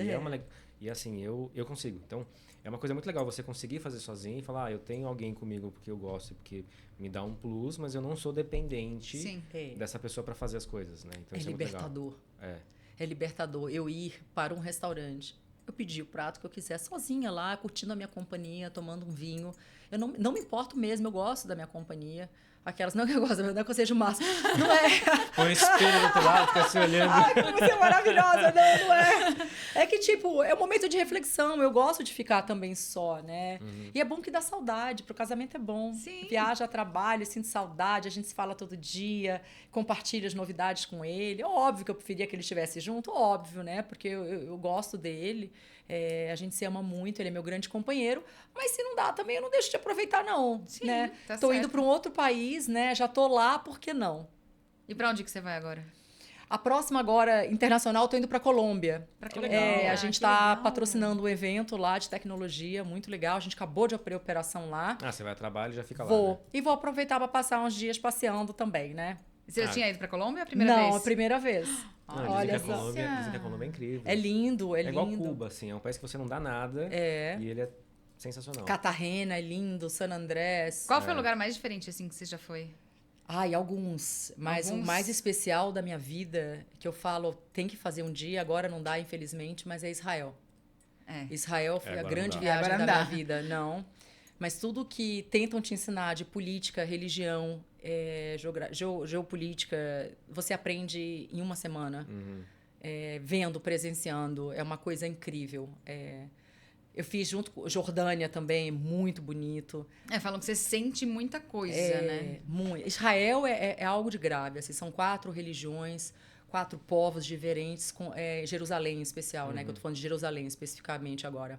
E assim, eu consigo. Então, é uma coisa muito legal você conseguir fazer sozinho e falar, eu tenho alguém comigo porque eu gosto, porque me dá um plus, mas eu não sou dependente dessa pessoa para fazer as coisas, né? Então, isso é muito libertador. legal. É libertador eu ir para um restaurante. Eu pedi o prato que eu quiser, sozinha lá, curtindo a minha companhia, tomando um vinho. Eu não me importo mesmo, eu gosto da minha companhia. Aquelas, não que eu gosto, não é que eu seja o máximo. Não é. Põe o espelho do outro lado, fica se olhando. Ai, como você é maravilhosa. Não é. É que, tipo, é um momento de reflexão. Eu gosto de ficar também só, né? E é bom que dá saudade. Pro casamento é bom. Sim. Viaja, trabalha, sinto saudade. A gente se fala todo dia, compartilha as novidades com ele. É óbvio que eu preferia que ele estivesse junto, óbvio, né? Porque eu gosto dele. A gente se ama muito, ele é meu grande companheiro. Mas se não dá também, eu não deixo de aproveitar, não. Sim, né? tá Tô certo. indo para um outro país, né? Já tô lá, por que não? E pra onde que você vai agora? A próxima agora, internacional, tô indo para Colômbia. Pra Que Colômbia. legal. A gente que tá legal. patrocinando um evento lá de tecnologia, muito legal. A gente acabou de abrir a operação lá. Você vai a trabalho e já fica lá, Vou. né? E vou aproveitar para passar uns dias passeando também, né? Você já tinha ido pra Colômbia a primeira vez? Não, a primeira vez. Não, Olha dizem, que a só. Colômbia, dizem que a Colômbia é incrível. É lindo, é lindo. igual Cuba, assim. É um país que você não dá nada e ele é sensacional. Cartagena é lindo, San Andrés. Qual foi o lugar mais diferente, assim, que você já foi? Ai, alguns. Mas o mais especial da minha vida, que eu falo, tem que fazer um dia, agora não dá, infelizmente, mas é Israel. Israel foi a agora grande não dá. viagem Agora da não minha dá. vida. Não. Mas tudo que tentam te ensinar de política, religião, geopolítica, você aprende em uma semana. Vendo, presenciando. É uma coisa incrível. Eu fiz junto com Jordânia também, muito bonito. Falam que você sente muita coisa, né? Muito. Israel é algo de grave. Assim, são 4 religiões, 4 povos diferentes, com Jerusalém em especial, né? Que eu tô falando de Jerusalém especificamente agora.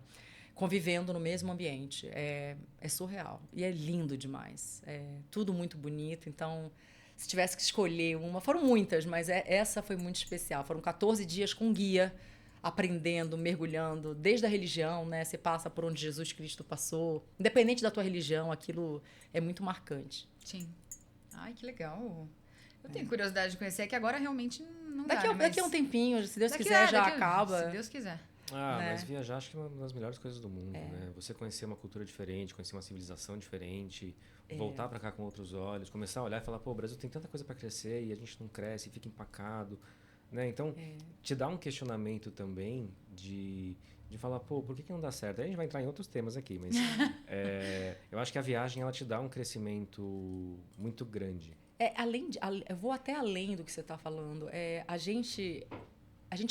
Convivendo no mesmo ambiente. É surreal. E é lindo demais. É tudo muito bonito. Então, se tivesse que escolher uma... Foram muitas, mas essa foi muito especial. Foram 14 dias com guia, aprendendo, mergulhando, desde a religião, né? Você passa por onde Jesus Cristo passou. Independente da tua religião, aquilo é muito marcante. Sim. Ai, que legal. Eu tenho curiosidade de conhecer, é que agora realmente não Daqui dá, né? a um tempinho, se Deus Daqui quiser, já daqui- acaba. Se Deus quiser. né? Mas viajar acho que é uma das melhores coisas do mundo, né? Você conhecer uma cultura diferente, conhecer uma civilização diferente, voltar pra cá com outros olhos, começar a olhar e falar, pô, o Brasil tem tanta coisa pra crescer e a gente não cresce, fica empacado, né? Então, te dá um questionamento também de falar, pô, por que não dá certo? Aí a gente vai entrar em outros temas aqui, mas eu acho que a viagem, ela te dá um crescimento muito grande. Eu vou até além do que você está falando. A gente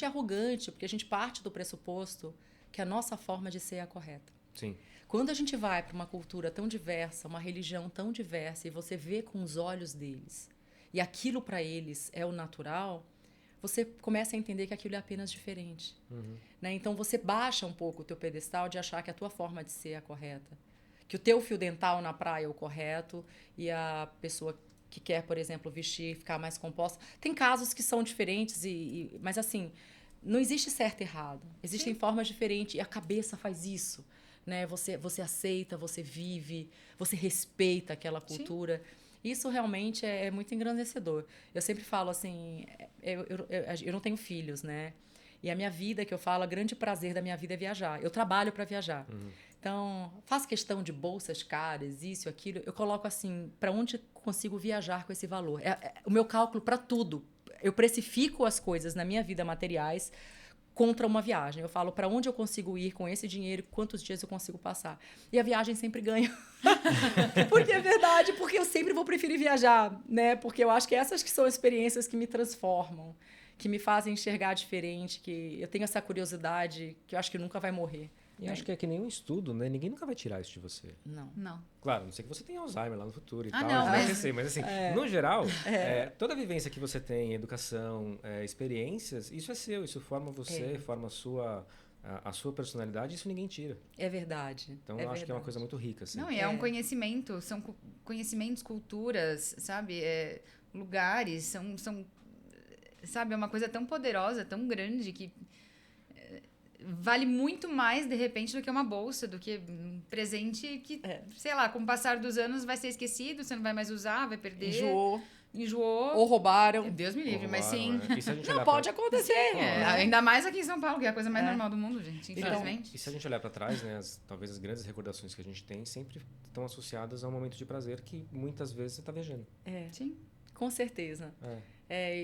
é arrogante, porque a gente parte do pressuposto que a nossa forma de ser é a correta. Sim. Quando a gente vai para uma cultura tão diversa, uma religião tão diversa, e você vê com os olhos deles, e aquilo para eles é o natural, você começa a entender que aquilo é apenas diferente. Né? Então você baixa um pouco o teu pedestal de achar que a tua forma de ser é a correta. Que o teu fio dental na praia é o correto e a pessoa que quer, por exemplo, vestir, ficar mais composta. Tem casos que são diferentes, mas assim, não existe certo e errado. Existem formas diferentes e a cabeça faz isso. Né? Você aceita, você vive, você respeita aquela cultura. Isso realmente é muito engrandecedor. Eu sempre falo assim, eu não tenho filhos, né? E a minha vida, que eu falo, o grande prazer da minha vida é viajar. Eu trabalho para viajar. Então, faço questão de bolsas caras, isso, aquilo. Eu coloco assim, para onde consigo viajar com esse valor. É o meu cálculo para tudo. Eu precifico as coisas na minha vida materiais contra uma viagem. Eu falo para onde eu consigo ir com esse dinheiro, quantos dias eu consigo passar. E a viagem sempre ganha. Porque é verdade, porque eu sempre vou preferir viajar, né? Porque eu acho que essas que são experiências que me transformam, que me fazem enxergar diferente, que eu tenho essa curiosidade que eu acho que nunca vai morrer. E acho que é que nem um estudo, né? Ninguém nunca vai tirar isso de você. Não. Claro, não sei que você tenha Alzheimer lá no futuro e Ah, tal. não, Vai mas- acontecer, mas assim, no geral, toda a vivência que você tem, educação, experiências, isso é seu, isso forma você, forma a sua personalidade, isso ninguém tira. É verdade. Então, eu acho que é uma coisa muito rica, assim. Não, e é um conhecimento, são conhecimentos, culturas, sabe? Lugares, sabe? É uma coisa tão poderosa, tão grande, que vale muito mais, de repente, do que uma bolsa, do que um presente que, sei lá, com o passar dos anos vai ser esquecido, você não vai mais usar, vai perder. Enjoou. Ou roubaram. Deus me livre, mas Roubaram, sim. né? E se a gente Não, olhar pode pra... acontecer. Ainda mais aqui em São Paulo, que é a coisa mais normal do mundo, gente, Então, infelizmente. E se a gente olhar para trás, né, talvez as grandes recordações que a gente tem sempre estão associadas a um momento de prazer que muitas vezes você está viajando. Sim. Com certeza.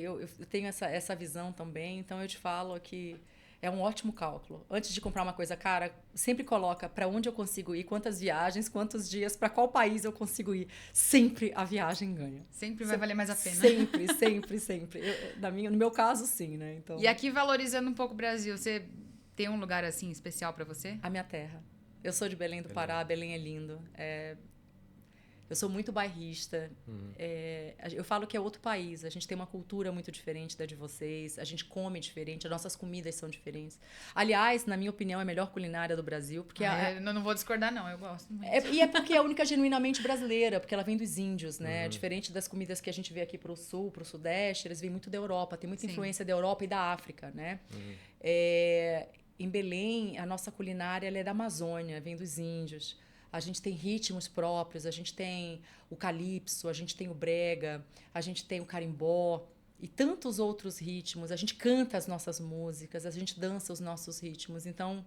Eu tenho essa visão também, então eu te falo que é um ótimo cálculo. Antes de comprar uma coisa cara, sempre coloca para onde eu consigo ir, quantas viagens, quantos dias, para qual país eu consigo ir. Sempre a viagem ganha. Sempre vai valer mais a pena. Sempre, sempre, sempre. No meu caso, sim, né? Então, E aqui, valorizando um pouco o Brasil, você tem um lugar assim especial pra você? a minha terra. Eu sou de Belém do Pará, Belém é lindo. Eu sou muito bairrista. Eu falo que é outro país. A gente tem uma cultura muito diferente da de vocês. A gente come diferente. As nossas comidas são diferentes. Aliás, na minha opinião, é a melhor culinária do Brasil. Porque Eu não vou discordar, não. Eu gosto muito. e é porque é a única genuinamente brasileira. Porque ela vem dos índios, né? Diferente das comidas que a gente vê aqui pro sul, pro sudeste. Eles vêm muito da Europa. Tem muita influência da Europa e da África, né? Em Belém, a nossa culinária ela é da Amazônia. Vem dos índios. A gente tem ritmos próprios, a gente tem o calypso, a gente tem o brega, a gente tem o carimbó e tantos outros ritmos. A gente canta as nossas músicas, a gente dança os nossos ritmos. Então,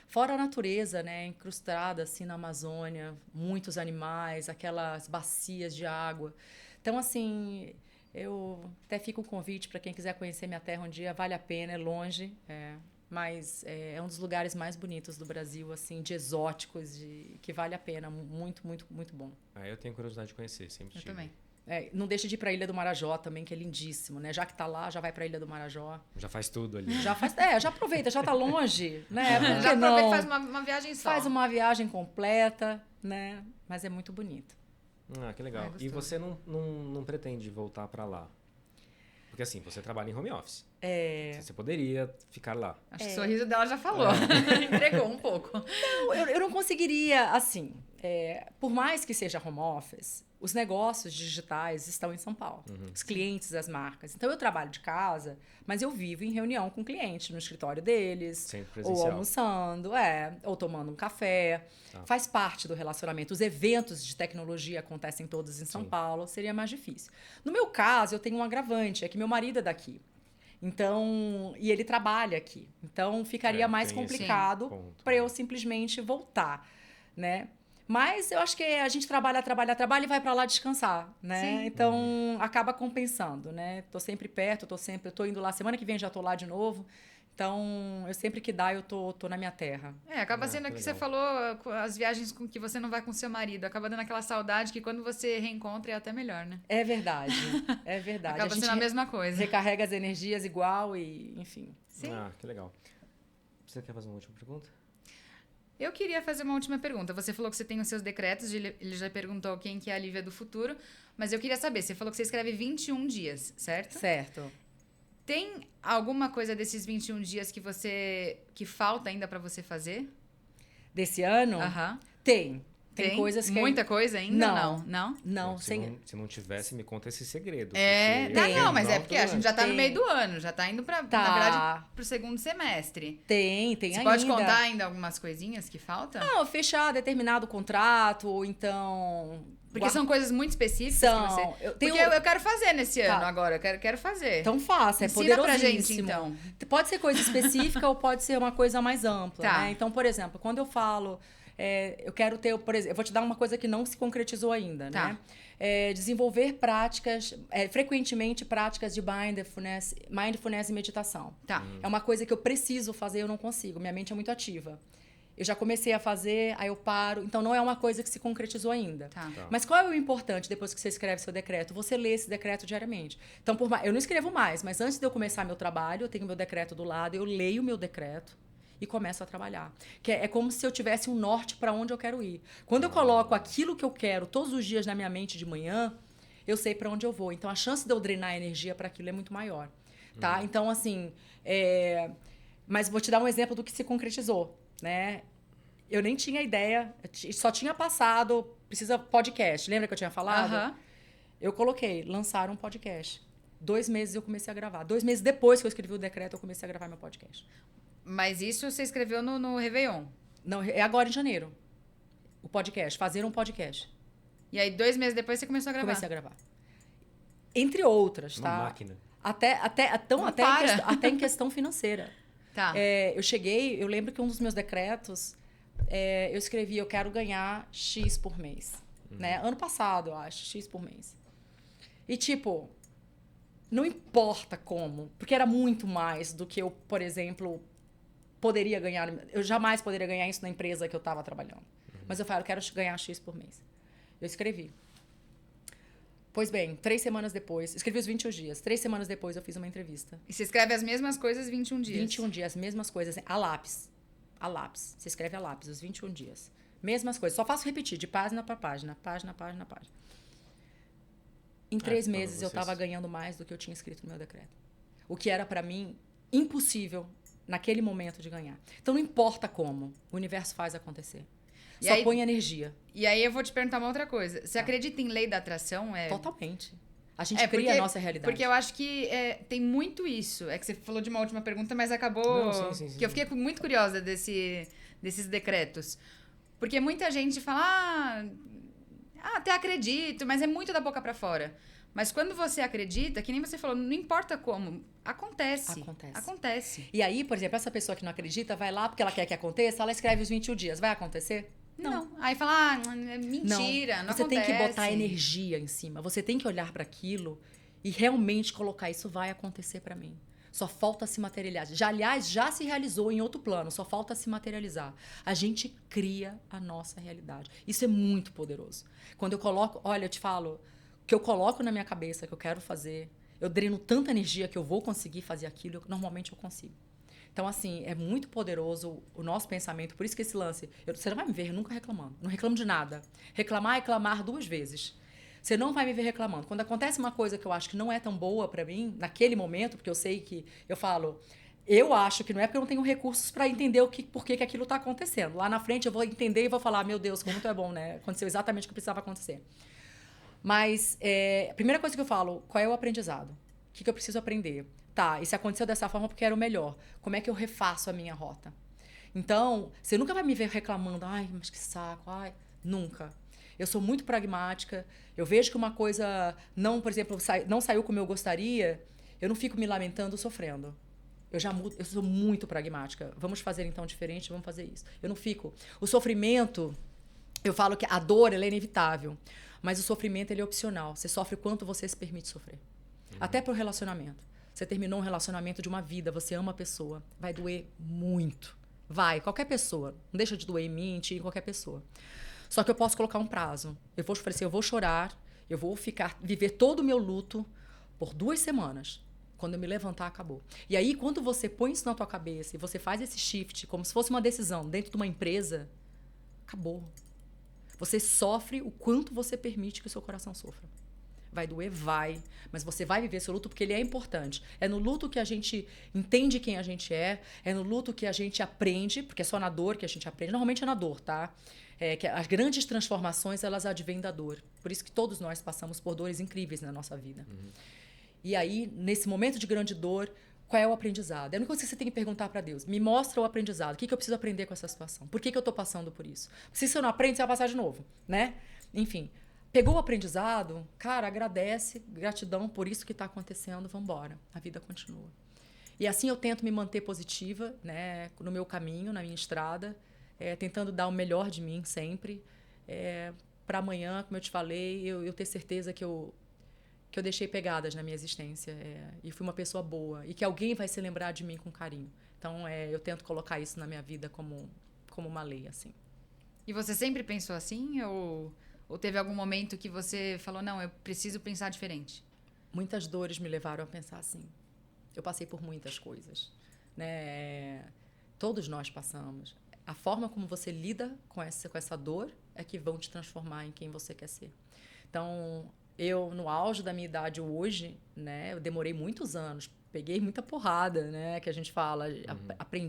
fora a natureza, né, incrustada assim na Amazônia, muitos animais, aquelas bacias de água. Então, assim, eu até fico um convite para quem quiser conhecer minha terra um dia, vale a pena, é longe, mas é um dos lugares mais bonitos do Brasil, assim, de exóticos, que vale a pena. Muito, muito, muito bom. Eu tenho curiosidade de conhecer, sempre Eu tive. também. Não deixa de ir para a Ilha do Marajó também, que é lindíssimo, né? Já que tá lá, já vai para a Ilha do Marajó. Já faz tudo ali. Já aproveita, já tá longe, né? Por que Já aproveita não? e faz uma viagem só. Faz uma viagem completa, né? Mas é muito bonito. Que legal. E gostoso. você não pretende voltar para lá? Porque assim, você trabalha em home office. Você poderia ficar lá. Acho que o sorriso dela já falou. Entregou um pouco. Eu não conseguiria, assim, por mais que seja home office, os negócios digitais estão em São Paulo. Os clientes, as marcas. Então, eu trabalho de casa, mas eu vivo em reunião com clientes no escritório deles. Sempre Ou presencial. almoçando, ou tomando um café. Faz parte do relacionamento. Os eventos de tecnologia acontecem todos em São Paulo. Seria mais difícil. No meu caso, eu tenho um agravante. É que meu marido é daqui. Então, e ele trabalha aqui. Então, ficaria mais tem esse complicado ponto, para eu simplesmente voltar, né? Mas eu acho que a gente trabalha e vai para lá descansar, né? Sim. Então, acaba compensando, né? Tô sempre perto, eu tô indo lá, semana que vem já tô lá de novo. Então, eu sempre que dá, eu tô na minha terra. Acaba sendo que que você legal. falou, as viagens com que você não vai com seu marido. Acaba dando aquela saudade que quando você reencontra é até melhor, né? É verdade, é verdade. Acaba sendo a mesma coisa. Recarrega as energias igual e, enfim. Sim. Que legal. Você quer fazer uma última pergunta? Eu queria fazer uma última pergunta. Você falou que você tem os seus decretos, ele já perguntou quem que é a Lívia do futuro, mas eu queria saber, você falou que você escreve 21 dias, certo? Certo. Tem alguma coisa desses 21 dias que falta ainda pra você fazer? Desse ano? Aham. Tem. Tem coisas que... Muita coisa ainda? Não. Não? Não, Se não tivesse, me conta esse segredo. É, porque não, no mas é final porque do a gente ano. já tá no Tem. meio do ano, já tá indo pra, Tá. na verdade, pro segundo semestre. Tem Você ainda. pode contar ainda algumas coisinhas que faltam? Não, fechar determinado contrato, ou então... Porque são coisas muito específicas São. que você... Eu tenho- Porque eu quero fazer nesse Tá. ano agora, eu quero fazer. Então faça, é Ensina pra poderosíssimo. gente, então. Pode ser coisa específica ou pode ser uma coisa mais ampla, Tá. né? Então, por exemplo, quando eu falo, eu quero ter, por exemplo, eu vou te dar uma coisa que não se concretizou ainda, Tá. né? Desenvolver práticas, frequentemente práticas de mindfulness e meditação. Tá. É uma coisa que eu preciso fazer e eu não consigo. Minha mente é muito ativa. Eu já comecei a fazer, aí eu paro. Então, não é uma coisa que se concretizou ainda. Tá. Mas qual é o importante depois que você escreve seu decreto? Você lê esse decreto diariamente. Então, eu não escrevo mais, mas antes de eu começar meu trabalho, eu tenho meu decreto do lado, eu leio meu decreto e começo a trabalhar. Que é como se eu tivesse um norte para onde eu quero ir. Quando eu coloco aquilo que eu quero todos os dias na minha mente de manhã, eu sei para onde eu vou. Então, a chance de eu drenar energia para aquilo é muito maior. Tá? Então, assim... Mas vou te dar um exemplo do que se concretizou, né? Eu nem tinha ideia, só tinha passado, precisa podcast. Lembra que eu tinha falado? Aham. Eu coloquei, lançaram um podcast. 2 meses eu comecei a gravar. 2 meses depois que eu escrevi o decreto, eu comecei a gravar meu podcast. Mas isso você escreveu no Réveillon. Não, é agora em janeiro. O podcast, fazer um podcast. E aí, 2 meses depois, você começou a gravar. Comecei a gravar. Entre outras, Uma tá? máquina. Até em questão financeira. Tá. Eu lembro que um dos meus decretos, eu escrevi, eu quero ganhar X por mês. Né? Ano passado, eu acho, X por mês. E, tipo, não importa como, porque era muito mais do que eu, por exemplo, poderia ganhar. Eu jamais poderia ganhar isso na empresa que eu estava trabalhando. Mas eu falo, eu quero ganhar X por mês. Eu escrevi. Pois bem, 3 semanas depois, escrevi os 21 dias. 3 semanas depois eu fiz uma entrevista. E você escreve as mesmas coisas 21 dias. 21 dias, mesmas coisas, a lápis. A lápis. Você escreve a lápis, os 21 dias. Mesmas coisas. Só faço repetir, de página para página, página, página, página. Em 3 meses eu estava ganhando mais do que eu tinha escrito no meu decreto. O que era, para mim, impossível naquele momento de ganhar. Então, não importa como, o universo faz acontecer. E Só aí- põe energia. E aí, eu vou te perguntar uma outra coisa. Você acredita em lei da atração? Totalmente. A gente cria a nossa realidade. Porque eu acho que tem muito isso. É que você falou de uma última pergunta, mas acabou... Não, sim. Que eu fiquei muito curiosa desses decretos. Porque muita gente fala... até acredito, mas é muito da boca pra fora. Mas quando você acredita, que nem você falou, não importa como, acontece. Acontece. E aí, por exemplo, essa pessoa que não acredita, vai lá porque ela quer que aconteça, ela escreve os 21 dias. Vai acontecer? Não. Aí fala, é mentira, não Você acontece. tem que botar energia em cima. Você tem que olhar para aquilo e realmente colocar, isso vai acontecer para mim. Só falta se materializar. Aliás, já se realizou em outro plano, só falta se materializar. A gente cria a nossa realidade. Isso é muito poderoso. Quando eu coloco, olha, eu te falo, que eu coloco na minha cabeça que eu quero fazer, eu dreno tanta energia que eu vou conseguir fazer aquilo, normalmente eu consigo. Então, assim, é muito poderoso o nosso pensamento. Por isso que esse lance... Você não vai me ver nunca reclamando. Não reclamo de nada. Reclamar é clamar 2 vezes. Você não vai me ver reclamando. Quando acontece uma coisa que eu acho que não é tão boa pra mim, naquele momento, porque eu sei que... Eu falo... Eu acho que não é porque eu não tenho recursos pra entender por que aquilo tá acontecendo. Lá na frente eu vou entender e vou falar, meu Deus, como tu é bom, né? Aconteceu exatamente o que precisava acontecer. Mas, a primeira coisa que eu falo, qual é o aprendizado? O que eu preciso aprender? Tá, e se aconteceu dessa forma porque era o melhor. Como é que eu refaço a minha rota? Então, você nunca vai me ver reclamando, ai, mas que saco, ai. Nunca. Eu sou muito pragmática. Eu vejo que uma coisa não, por exemplo, não saiu como eu gostaria, eu não fico me lamentando, sofrendo. Eu já mudo, eu sou muito pragmática. Vamos fazer então diferente, vamos fazer isso. Eu não fico. O sofrimento, eu falo que a dor ela é inevitável, mas o sofrimento ele é opcional. Você sofre o quanto você se permite sofrer. Até pro relacionamento. Você terminou um relacionamento de uma vida, você ama a pessoa, vai doer muito. Vai, qualquer pessoa. Não deixa de doer em mim, em ti, em qualquer pessoa. Só que eu posso colocar um prazo. Eu vou oferecer, eu vou chorar, eu vou viver todo o meu luto por 2 semanas. Quando eu me levantar, acabou. E aí, quando você põe isso na tua cabeça e você faz esse shift como se fosse uma decisão dentro de uma empresa, acabou. Você sofre o quanto você permite que o seu coração sofra. Vai doer, vai. Mas você vai viver seu luto porque ele é importante. É no luto que a gente entende quem a gente é. É no luto que a gente aprende, porque é só na dor que a gente aprende. Normalmente é na dor, tá? Que as grandes transformações, elas advêm da dor. Por isso que todos nós passamos por dores incríveis na nossa vida. E aí, nesse momento de grande dor, qual é o aprendizado? É a única coisa que você tem que perguntar para Deus. Me mostra o aprendizado. O que eu preciso aprender com essa situação? Por que eu estou passando por isso? Se você não aprende, você vai passar de novo, né? Enfim, pegou o aprendizado, cara, agradece, gratidão por isso que está acontecendo, vamos embora. A vida continua. E assim eu tento me manter positiva, né, no meu caminho, na minha estrada, tentando dar o melhor de mim sempre. Para amanhã, como eu te falei, eu ter certeza que eu deixei pegadas na minha existência e fui uma pessoa boa e que alguém vai se lembrar de mim com carinho. Então, eu tento colocar isso na minha vida como uma lei, assim. E você sempre pensou assim? Ou teve algum momento que você falou, não, eu preciso pensar diferente? Muitas dores me levaram a pensar assim. Eu passei por muitas coisas, né? Todos nós passamos. A forma como você lida com essa dor é que vão te transformar em quem você quer ser. Então, eu, no auge da minha idade hoje, né, eu demorei muitos anos, peguei muita porrada, né, que a gente fala,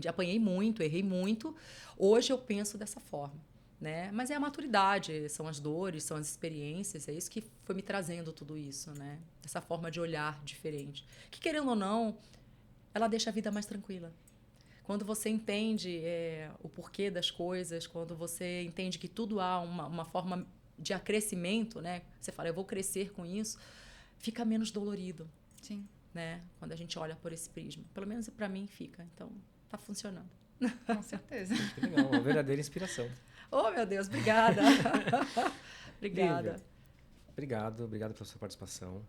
apanhei muito, errei muito. Hoje eu penso dessa forma, né? Mas é a maturidade, são as dores, são as experiências, é isso que foi me trazendo tudo isso, né? Essa forma de olhar diferente. Que, querendo ou não, ela deixa a vida mais tranquila. Quando você entende o porquê das coisas, quando você entende que tudo há uma forma de acrescimento, né? Você fala, eu vou crescer com isso, fica menos dolorido. Sim. Né? Quando a gente olha por esse prisma. Pelo menos para mim fica. Então, tá funcionando. Com certeza. Que legal, uma verdadeira inspiração. Oh, meu Deus, obrigada. Obrigada. Lívia, obrigado pela sua participação.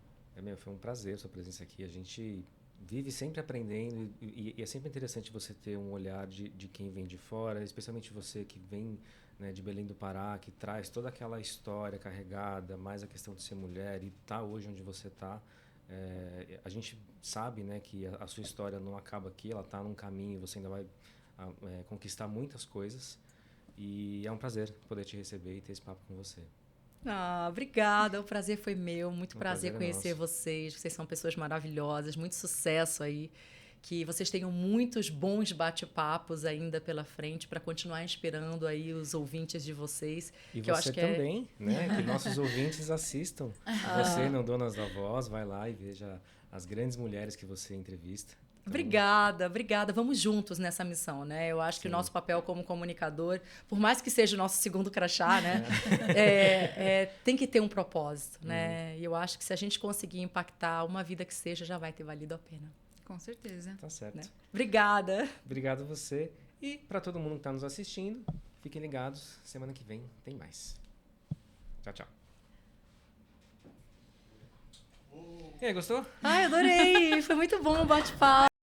Foi um prazer a sua presença aqui. A gente vive sempre aprendendo e é sempre interessante você ter um olhar de quem vem de fora, especialmente você que vem, né, de Belém do Pará, que traz toda aquela história carregada, mais a questão de ser mulher e tá hoje onde você tá. A gente sabe, né, que a sua história não acaba aqui, ela está num caminho, você ainda vai conquistar muitas coisas e é um prazer poder te receber e ter esse papo com você. Obrigada, o prazer foi meu, muito prazer é conhecer nosso. Vocês são pessoas maravilhosas, muito sucesso aí, que vocês tenham muitos bons bate-papos ainda pela frente para continuar inspirando aí os ouvintes de vocês. E que eu você acho que também, né? Que nossos ouvintes assistam. Você, não Donas da Voz, vai lá e veja as grandes mulheres que você entrevista. Então, obrigada. Vamos juntos nessa missão, né? Eu acho que o nosso papel como comunicador, por mais que seja o nosso segundo crachá, né? Tem que ter um propósito, né? E eu acho que se a gente conseguir impactar uma vida que seja, já vai ter valido a pena. Com certeza. Tá certo. Né? Obrigada. Obrigado a você. E para todo mundo que está nos assistindo, fiquem ligados. Semana que vem tem mais. Tchau, tchau. E aí, gostou? Ai, adorei. Foi muito bom o bate-papo.